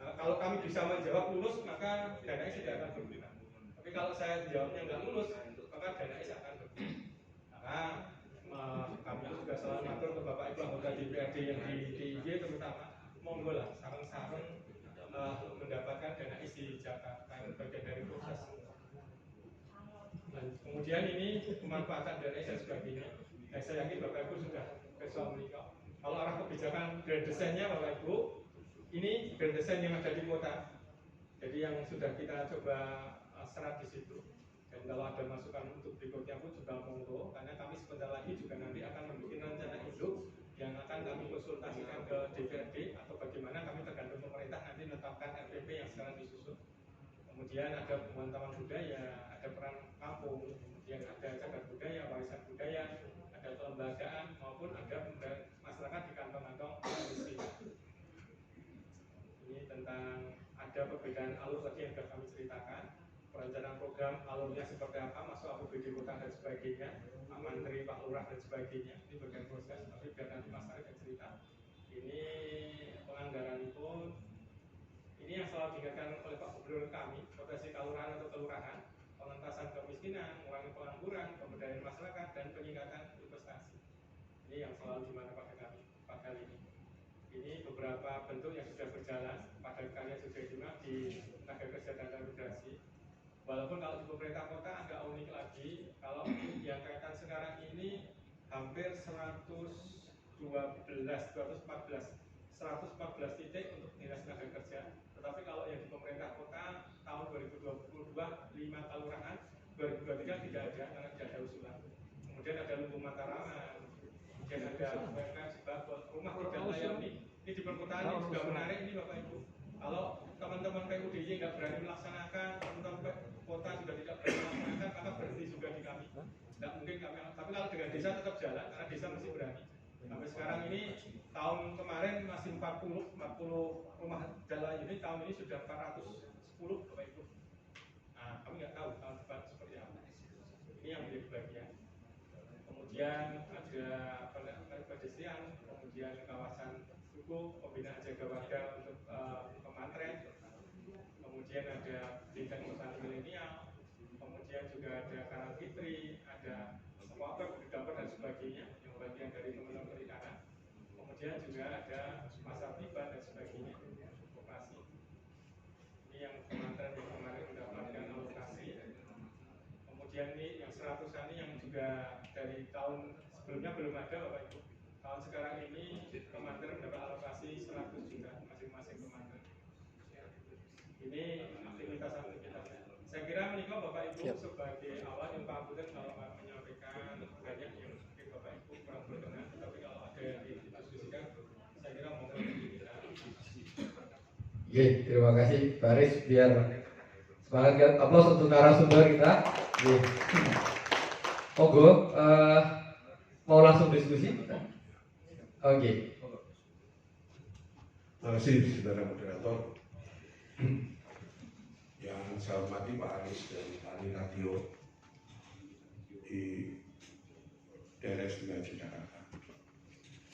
Nah, kalau kami bisa menjawab lulus maka dana IS tidak akan berguna. Tapi kalau saya jawabnya nggak lulus maka dana IS akan berguna. Maka kami juga selalu ngatur ke Bapak Ibu anggota DPRD yang di DIY terutama, monggo lah sareng-sareng mendapatkan dana IS di Jakarta, itu bagian dari proses. Dan kemudian ini pemanfaatan dana IS dan sebagainya. Saya yakin Bapak Ibu sudah besok menikah. Kalau arah kebijakan grand desainnya Bapak Ibu, ini grand design yang ada di kota. Jadi yang sudah kita coba serat di situ. Dan kalau ada masukan untuk berikutnya pun juga monggo, karena kami sebentar lagi juga nanti akan membuat rencana induk yang akan kami konsultasikan ke DPRD atau bagaimana kami tergantung pemerintah nanti menetapkan RPP yang sekarang disusun. Kemudian ada pemantauan budaya, ada peran kampung, kemudian ada cagar budaya, warisan budaya, ada kelembagaan maupun ada masyarakat di kantong-kantong polisi. Ini tentang ada perbedaan alur tadi yang sudah kami ceritakan, perencanaan program alurnya seperti apa, masuk APBD kota dan sebagainya, Pak Menteri, Pak Lurah dan sebagainya. Ini bagian proses, tapi biar nanti Mas Arief yang cerita. Ini penganggaran pun, ini yang selalu diingatkan oleh Pak Gubernur kami, potensi kelurahan atau kelurahan, pengentasan kemiskinan, mengurangi pengangguran, pemberdayaan masyarakat, dan peningkatan investasi. Ini yang selalu dimanfaatkan kami pada kali ini. Ini beberapa bentuk yang sudah berjalan pada karya juga di tenaga kerja dan transmigrasi. Walaupun kalau di pemerintah kota agak unik lagi, kalau yang kaitan sekarang ini hampir 114 titik untuk dinas tenaga kerja. Tetapi kalau yang di pemerintah kota tahun 2022 5 kelurahan, 2023 tidak ada karena tidak ada usulan. Kemudian ada Lumbung Mataraman, kemudian ada UMKM Sibabon, rumah tidak layak ini di perkotaan ini juga menarik ini Bapak Ibu. Kalau teman-teman PUDY nggak berani melaksanakan, teman-teman kota juga tidak berani melaksanakan, maka berhenti juga di kami. Tidak mungkin kami, tapi kalau dengan desa tetap jalan, karena desa masih berani. Sampai sekarang ini, tahun kemarin masih 40 rumah jalan ini, tahun ini sudah 410 Bapak Ibu. Nah, kami nggak tahu tahun depan seperti apa. Ini yang menjadi bagian. Kemudian ada pedestrian, kemudian kawasan suku, pembinaan jaga warga untuk pemantren, kemudian ada bidang usaha milenial, kemudian juga ada Karang Fitri, ada sekolah, dapur dan sebagainya yang bagian dari teman-teman perikanan. Kemudian juga ada pasar tiba dan sebagainya, koperasi. Ini yang pemantren yang kemarin mendapatkan alokasi. Kemudian ini yang 100-an ini yang juga dari tahun sebelumnya belum ada Bapak Ibu. Tahun sekarang ini pemantren mendapat alokasi 100 juta masing-masing pemantren. Ini aktivitas-aktivitasnya. Saya kira menikah Bapak Ibu sebagai awal yang Pak Buden kalau menyampaikan banyak yang mungkin Bapak Ibu kurang berkenan, tapi kalau ada yang didiskusikan, saya kira mau kita. Oke, terima kasih Pak Aris, biar semangat aplaus untuk narasumber kita. Monggo, mau langsung diskusi? Oke. Terima kasih saudara moderator. Yang saya hormati Pak Aris dari Tani Radio di daerah Istimewa Yogyakarta.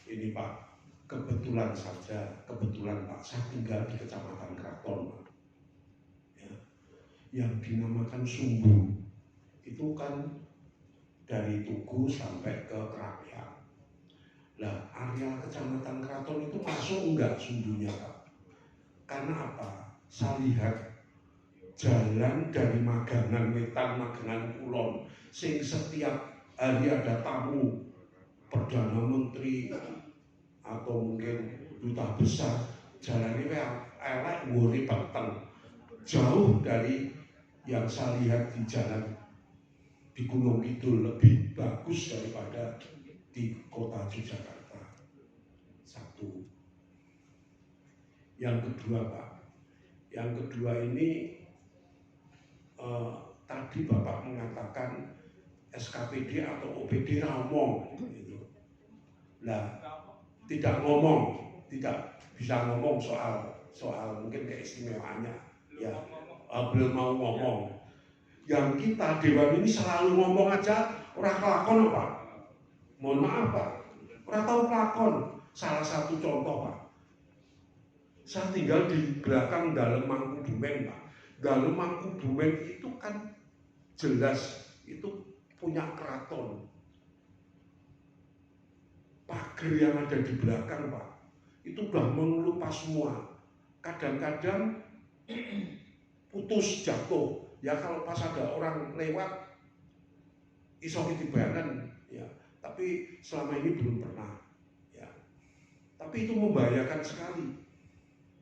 Ini Pak, kebetulan saja, Pak, saya tinggal di Kecamatan Kraton. Ya. yang dinamakan Sumbu. Itu kan dari Tugu sampai ke Kerapian. Nah, area Kecamatan Kraton itu masuk enggak Sumbunya, Pak? Karena apa? Saya lihat jalan dari Magangan Wetan, Magangan Kulon, sing setiap hari ada tamu Perdana Menteri atau mungkin duta besar, jalannya elek nguri peteng, jauh dari yang saya lihat di jalan di Gunung Kidul, lebih bagus daripada di kota Yogyakarta. Satu. Yang kedua, Pak, yang kedua ini tadi Bapak mengatakan SKPD atau OPD ngomong gitu. Nah, tidak bisa ngomong soal mungkin keistimewaannya, ya belum mau ngomong. Yang kita Dewan ini selalu ngomong aja, orang kelakon Pak. Mohon maaf Pak, orang tahu kelakon. Salah satu contoh Pak, saya tinggal di belakang Dalem Mangkubumen Pak. Dalem Mangkubumen itu kan jelas itu punya keraton. Pagar yang ada di belakang Pak, itu udah mengelupas semua. Kadang-kadang putus jatuh. Ya kalau pas ada orang lewat, iso dibayangkan ya. Tapi selama ini belum pernah. Ya. Tapi itu membahayakan sekali.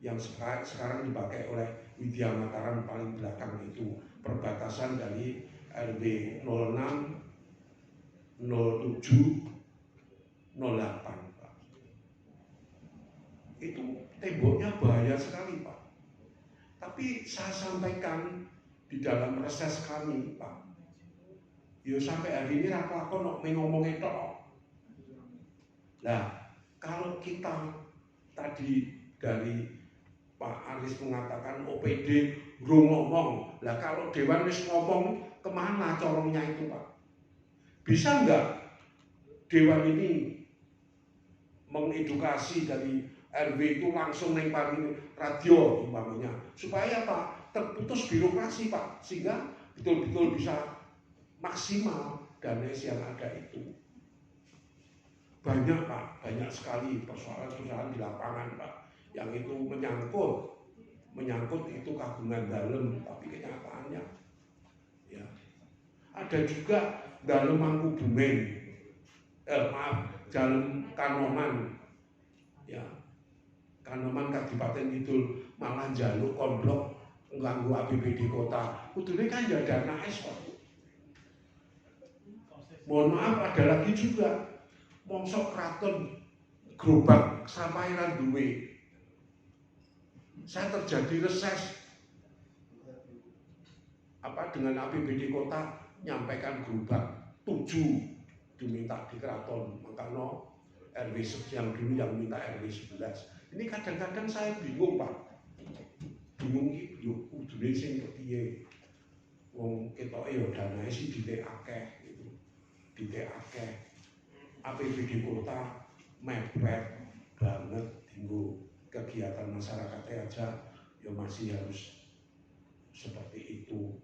Yang sekarang dipakai oleh Widya Mataram paling belakang itu perbatasan dari RW 06, 07, 08 Pak. Itu temboknya bahaya sekali Pak. Tapi saya sampaikan di dalam reses kami Pak, yo sampai hari ini rakon ngomong itu. Nah, kalau kita tadi dari Pak Aris mengatakan OPD ngomong, lah kalau Dewan wis ngomong kemana corongnya itu Pak? Bisa enggak Dewan ini mengedukasi dari RW itu langsung neng radio umpamanya, supaya Pak terputus birokrasi Pak, sehingga betul-betul bisa maksimal dana yang ada itu. Banyak Pak, banyak sekali persoalan-persoalan di lapangan Pak, yang itu menyangkut itu kagungan Dalem, tapi kenyataannya ya ada juga Dalem Mangkubumen, Dalem Kanoman, ya Kanoman Kabupaten Kidul malah njaluk konblok ngganggu APBD kota. Kudune kan ya dana es Pak. Mohon maaf, ada lagi juga mongso kraton gerobak sampaian duwe. Saya terjadi reses dengan APBD kota nyampaikan gerobak 7 diminta di keraton, makanya RW yang dulu yang minta RW 11. Ini kadang-kadang saya bingung Pak. Bingung iki yo kudune sing kepiye. Wong ketoke yo danae sih ditek akeh gitu. Ditek akeh. APBD kota mepet banget dinggo kegiatan masyarakatnya aja ya masih harus seperti itu.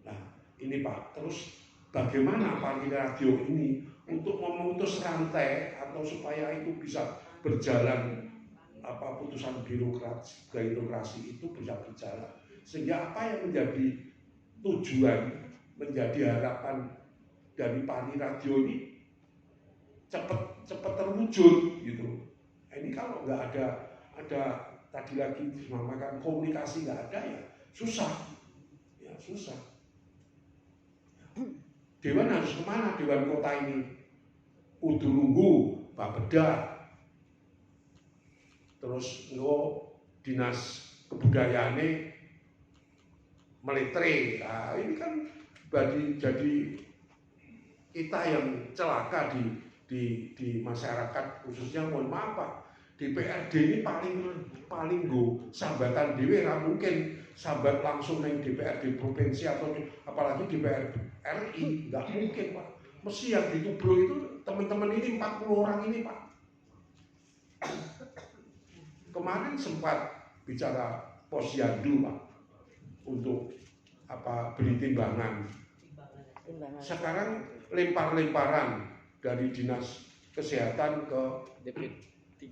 Nah, ini Pak, terus bagaimana Pak Radio ini untuk memutus rantai atau supaya itu bisa berjalan putusan birokrasi itu bisa berjalan, sehingga apa yang menjadi tujuan, menjadi harapan dari Pani Radio ini cepat terwujud gitu. Ini kalau nggak ada tadi lagi dinamakan komunikasi nggak ada ya susah. Dewan harus kemana? Dewan kota ini kudu nunggu Bapeda, terus dinas kebudayaane meletre. Nah, ini kan jadi kita yang celaka di masyarakat, khususnya mohon maaf Pak, DPRD ini paling sambatan dhewe, ra mungkin sambat langsung neng DPRD provinsi atau apalagi DPRD RI, nggak mungkin Pak. Mesti yang ditubro itu teman-teman ini 40 orang ini Pak. Kemarin sempat bicara posyandu Pak, untuk apa beli timbangan. Sekarang lempar-lemparan dari dinas kesehatan ke DP3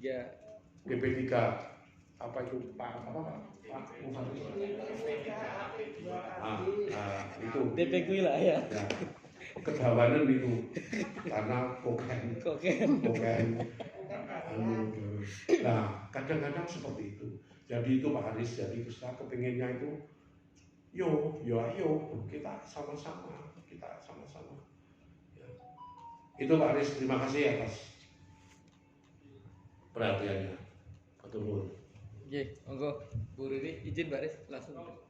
apa itu Pak Mufaris? Itu DP lah ya. Kedawanan itu karena kokain. Nah, kadang-kadang seperti itu. Jadi itu Pak Haris, jadi kita kepinginnya itu, ayo kita sama-sama. Ya. Itu Pak Haris, terima kasih atas perhatiannya. Betul. Oke, monggo Bu Riri izin Mbak Haris langsung.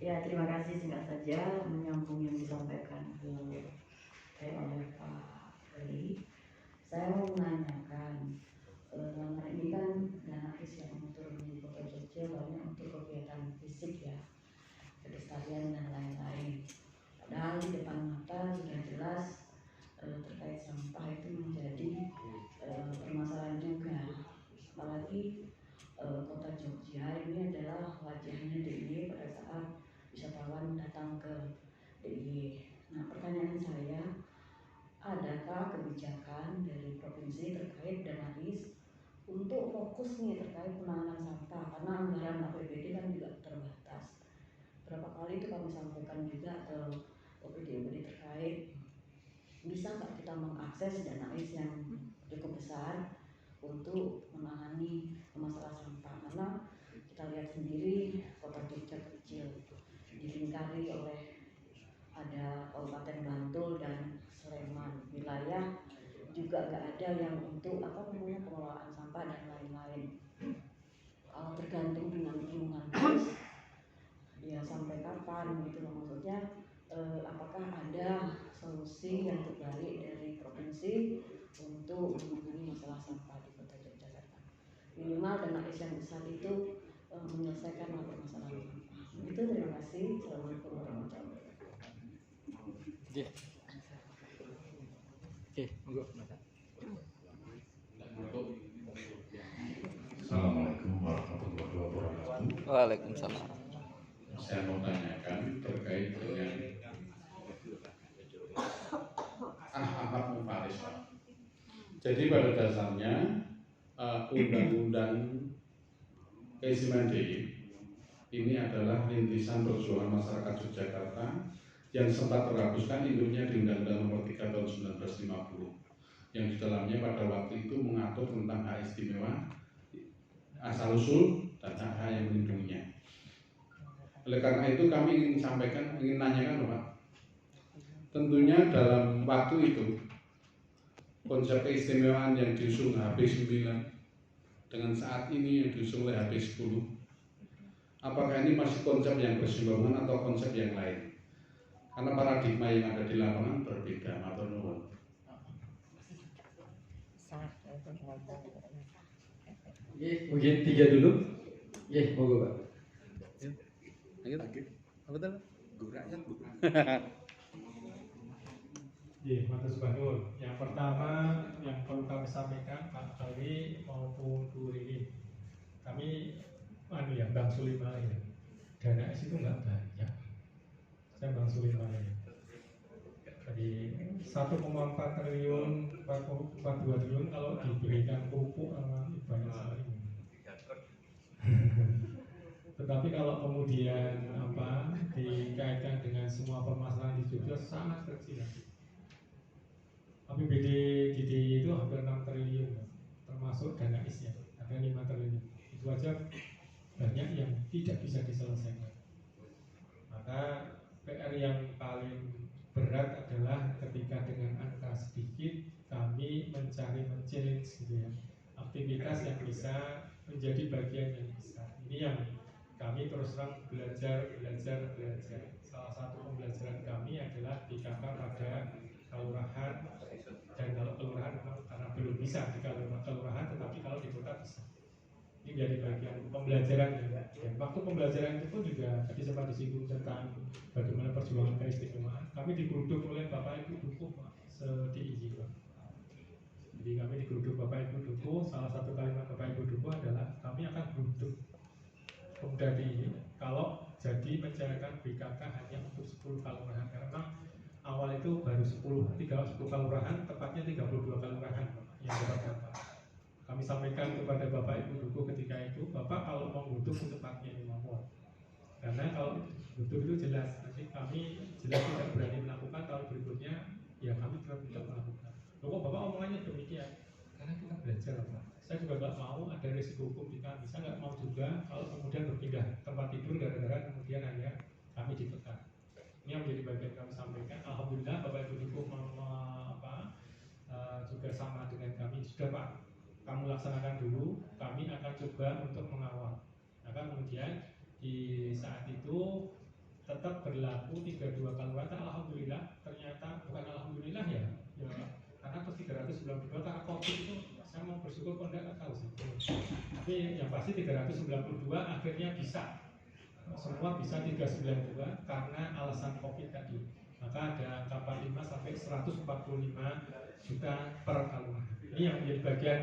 Ya, terima kasih, singkat saja menyambung yang disampaikan oleh Pak Heri. Saya mau menanyakan, selama ini kan dana yang turun di Kota Jogja banyak untuk kegiatan fisik ya, pelestarian dan lain-lain. Padahal di depan mata sudah jelas terkait sampah itu menjadi permasalahan juga. Apalagi Kota Jogja ini adalah wajahnya DIY pada saat wisatawan datang ke DIY. Nah, pertanyaan saya, adakah kebijakan dari provinsi terkait dana untuk fokus nih terkait penanganan sampah, karena anggaran APBD kan juga terbatas. Berapa kali itu kami sampaikan juga ke OPD terkait, bisa nggak kita mengakses dana yang cukup besar untuk menangani masalah sampah, karena kita lihat sendiri Kota Jogja kecil, dilingkari oleh ada Kabupaten Bantul dan Sleman, wilayah juga nggak ada yang untuk pengelolaan sampah dan lain-lain. Tergantung dengan lingkungan terus, ya sampai kapan gitu loh, maksudnya apakah ada solusi yang terbaik dari provinsi untuk menangani masalah sampah di Kota Yogyakarta? Minimal dana yang besar itu menyelesaikan masalah sampah. Itu, terima kasih. Assalamualaikum warahmatullahi wabarakatuh. Oke, monggo. Assalamualaikum warahmatullahi wabarakatuh. Waalaikumsalam. Saya mau tanyakan terkait dengan Ahmad Mufaris, Pak. Jadi pada dasarnya undang-undang keistimewaan DIY ini adalah rintisan perjuangan masyarakat Yogyakarta yang sempat terhapuskan induknya di Undang-Undang Nomor 3 Tahun 1950, yang di dalamnya pada waktu itu mengatur tentang hak istimewa, asal usul, dan hak-hak yang melindunginya. Oleh karena itu kami ingin nanyakan Pak, tentunya dalam waktu itu konsep keistimewaan yang diusung HB 9 dengan saat ini yang diusung oleh HB 10, apakah ini masih konsep yang bersinggungan atau konsep yang lain? Karena paradigma yang ada di lapangan berbeda. Matur nuwun. Mungkin 3 dulu. Monggo Pak. Apa tuh? Gurakan, Bu. Matur Subhanun. Yang pertama yang perlu kami sampaikan Pak Kali maupun Bu Riri, kami Bang Sulimah ya, dana itu nggak banyak. Saya Bang Sulimah ya. Jadi 1,4 triliun, 4,2 triliun kalau diberikan pupuk banyak sekali. Tetapi kalau kemudian dikaitkan dengan semua permasalahan di Jogja sangat kecil. APBD di DIY itu hampir 6 triliun, termasuk dana IS-nya, ada 5 triliun. Itu aja banyak yang tidak bisa diselesaikan. Maka PR yang paling berat adalah ketika dengan angka sedikit kami mencari gitu ya, aktivitas yang bisa menjadi bagian yang besar. Ini yang kami terus terang belajar. Salah satu pembelajaran kami adalah di kantor pada kelurahan, dan kalau kelurahan karena belum bisa di kelurahan, tetapi kalau di kota bisa. Ini jadi bagian pembelajaran ya. Dan waktu pembelajaran itu pun juga tadi sempat disinggung tentang bagaimana perjuangan keistimewaan. Kami digeruduk oleh Bapak Ibu Dukuh se-DIY. Jadi kami digeruduk Bapak Ibu Dukuh. Salah satu kalimat Bapak Ibu Dukuh adalah kami akan geruduk Pemuda ini kalau jadi menjalankan BKK hanya untuk 10 kelurahan, karena memang awal itu baru 10 kelurahan, tepatnya 32 kelurahan yang dapat dampak. Kami sampaikan kepada Bapak Ibu Duku ketika itu, Bapak kalau mau butuh secepatnya 5 won. Karena kalau butuh itu jelas, nanti kami jelas tidak berani melakukan, tahun berikutnya ya kami tetap tidak melakukan. Loh, kok Bapak omongannya demikian? Karena kita belajar, Bapak. Saya juga nggak mau ada risiko hukum di kami. Saya nggak mau juga kalau kemudian berpindah tempat tidur gara-gara kemudian hanya kami ditekan. Ini yang menjadi bagian kami sampaikan. Alhamdulillah Bapak Ibu Duku juga sama dengan kami. Sudah Pak, kamu laksanakan dulu. Kami akan coba untuk mengawal. Maka kemudian di saat itu tetap berlaku 32 kelurahan. Alhamdulillah, ternyata bukan alhamdulillah ya karena terus 392 karena COVID itu saya mau bersyukur kok enggak tahu sih. Tapi yang pasti 392 akhirnya bisa semua bisa 392 karena alasan COVID tadi. Maka ada angka 45 sampai 145 juta per kelurahan. Ini yang menjadi bagian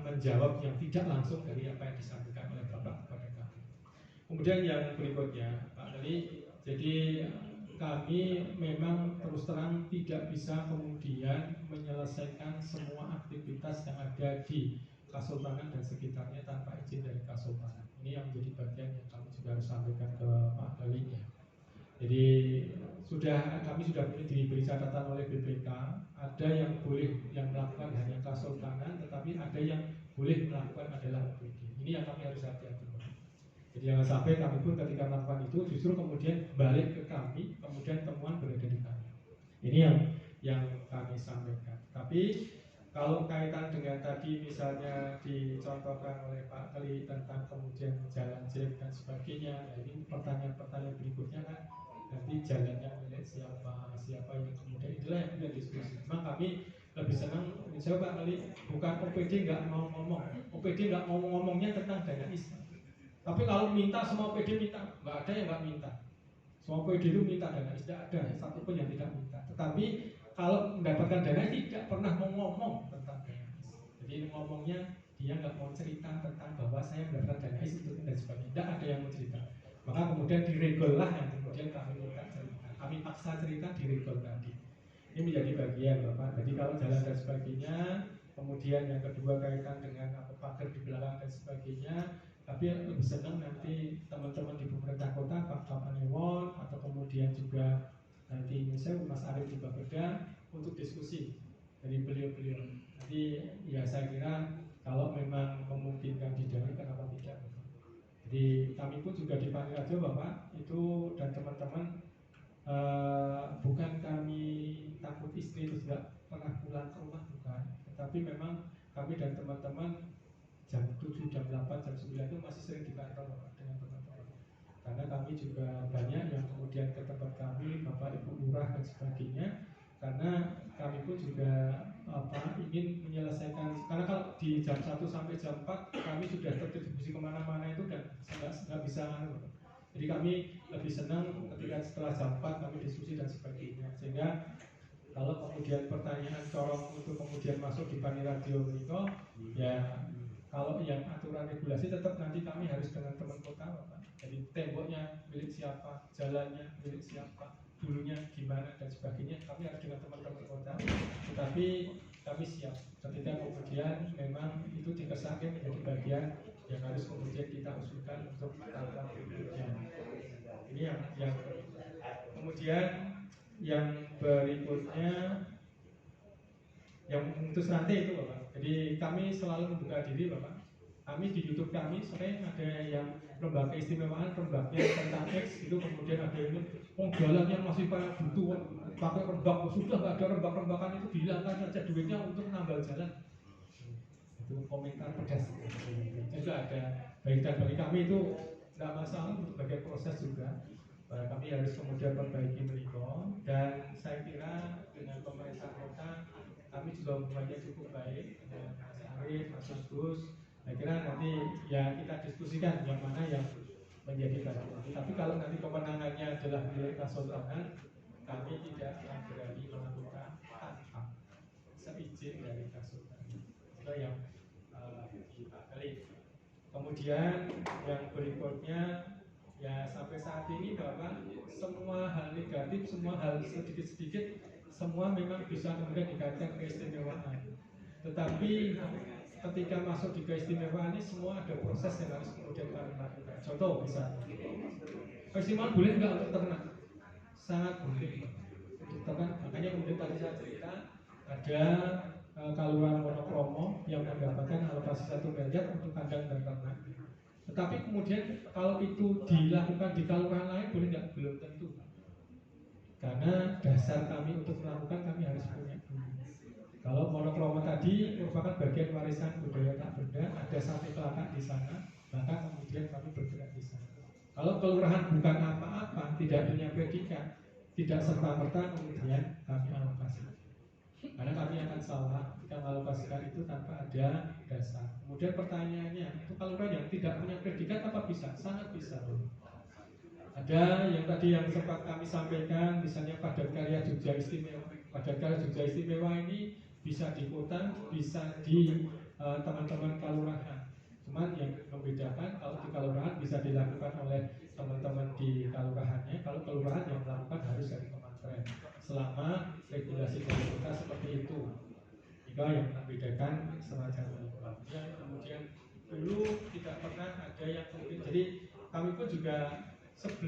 menjawab yang tidak langsung dari apa yang disampaikan oleh Bapak kepada kami. Kemudian yang berikutnya Pak Dali, jadi kami memang terus terang tidak bisa kemudian menyelesaikan semua aktivitas yang ada di Kasultanan dan sekitarnya tanpa izin dari Kasultanan. Ini yang menjadi bagian yang kami juga harus sampaikan ke Pak Dalinya. Jadi kami sudah diberi catatan oleh BPK, ada yang boleh yang melakukan hanya Kasultanan, tetapi ada yang boleh melakukan adalah OPD. Ini yang kami harus hati-hati. Jadi jangan sampai kami pun ketika melakukan itu justru kemudian balik ke kami, kemudian temuan berada di kami. Ini yang kami sampaikan. Tapi kalau kaitan dengan tadi misalnya dicontohkan oleh Pak Kali tentang kemudian jalan jelek dan sebagainya, nah ini pertanyaan-pertanyaan berikutnya kan nanti jalannya milik siapa yang kemudian itulah yang kita diskusi. Memang kami lebih senang, misalnya Pak Kali bukan OPD nggak mau ngomong, OPD nggak mau ngomongnya tentang dana Islam. Tapi kalau minta semua PD minta, nggak ada yang nggak minta. Semua PD itu minta dana, tidak ada satupun yang tidak minta. Tetapi kalau mendapatkan dana tidak pernah mau ngomong tentang dana. Jadi ngomongnya dia nggak mau cerita tentang bahwa saya mendapatkan dana itu dan sebagainya. Tidak ada yang mau cerita. Maka kemudian diregol lah yang kemudian kami minta cerita. Kami paksa cerita diregol tadi. Ini menjadi bagian Bapak. Jadi kalau jalan dan sebagainya, kemudian yang kedua kaitan dengan pagar di belakang dan sebagainya. Tapi lebih senang nanti teman-teman di pemerintah kota, Pak Panewon, atau kemudian juga nanti misalnya Mas Arief juga beda untuk diskusi dari beliau-beliau. Jadi ya saya kira kalau memang memungkinkan di dalam kenapa tidak. Jadi kami pun juga di Panirajo Bapak itu dan teman-teman bukan kami takut istri itu tidak pernah pulang ke rumah bukan, tetapi memang kami dan teman-teman jam 7, jam 8, jam 9 itu masih sering di kantor Bapak dengan teman-teman. Karena kami juga banyak yang kemudian ke tempat kami, Bapak Ibu Lurah dan sebagainya. Karena kami pun juga ingin menyelesaikan. Karena kalau di jam 1 sampai jam 4 kami sudah terdistribusi kemana-mana itu dan nggak bisa. Jadi kami lebih senang ketika setelah jam 4 kami diskusi dan sebagainya. Sehingga kalau kemudian pertanyaan corong untuk kemudian masuk di Paniradio Niko, ya kalau yang aturan regulasi tetap nanti kami harus dengan teman kota Bapak. Jadi temboknya milik siapa, jalannya milik siapa, dulunya gimana dan sebagainya kami harus dengan teman-teman kota. Tetapi kami siap ketika kemudian memang itu dikesakin menjadi bagian yang harus kemudian kita usulkan untuk tata berikutnya. Ini yang kemudian yang berikutnya yang memutus rantai itu Bapak. Jadi kami selalu membuka diri Bapak. Kami di YouTube kami sering ada yang lembaga istimewaan, lembaga tentang X itu kemudian ada ini, jalannya masih kayak butuh pakai rembak, sudah nggak ada rembak-rembakan itu dihilangkan saja duitnya untuk nambal jalan. Itu komentar pedas. Juga ada baik dan bagi kami itu tidak masalah untuk bagian proses juga. Kami harus kemudian perbaiki mereka dan saya kira dengan pemerintah kota kami juga hubungannya cukup baik dengan Mas Arief, Mas Agus. Saya kira nanti ya kita diskusikan yang mana yang menjadi bagian. Tapi kalau nanti kewenangannya adalah milik Kasultanan, kami tidak akan berani melakukan tanpa seizin dari Kasultanan. Itu yang kali. Kemudian Kemudian yang berikutnya, ya sampai saat ini bahwa semua hal negatif, semua hal sedikit-sedikit, semua memang bisa kemudian dikaitkan keistimewaan. Tetapi ketika masuk di keistimewaan ini semua ada proses yang harus kemudian kami lakukan. Contoh misalnya, keistimewaan boleh nggak untuk ternak? Sangat boleh untuk ternak. Makanya kemudian tadi saya cerita ada Kelurahan Wonokromo yang mendapatkan alokasi 1 miliar untuk kandang dan ternak. Tetapi kemudian kalau itu dilakukan di kelurahan lain boleh nggak? Belum tentu. Karena dasar kami untuk melakukan kami harus punya dulu. Kalau Wonokromo tadi merupakan bagian warisan budaya tak benda, ada sate kelakak di sana, maka kemudian kami bergerak di sana. Kalau kelurahan bukan apa-apa, tidak punya predikat, tidak serta-merta kemudian kami alokasi. Karena kami akan salah jika mengalokasikan itu tanpa ada dasar. Kemudian pertanyaannya, itu kelurahan yang tidak punya predikat apa bisa? Sangat bisa. Ada yang tadi yang sempat kami sampaikan, misalnya padat karya Jogja Istimewa. Padat karya Jogja Istimewa ini bisa di kota, bisa di teman-teman kelurahan. Cuman yang membedakan kalau di kelurahan bisa dilakukan oleh teman-teman di kelurahannya, kalau kelurahan yang melakukan harus dari kementerian. Selama regulasi dari kota seperti itu, jika yang membedakan semacam itu. Yang kemudian dulu tidak pernah ada yang kemudian, jadi kami pun juga sebelum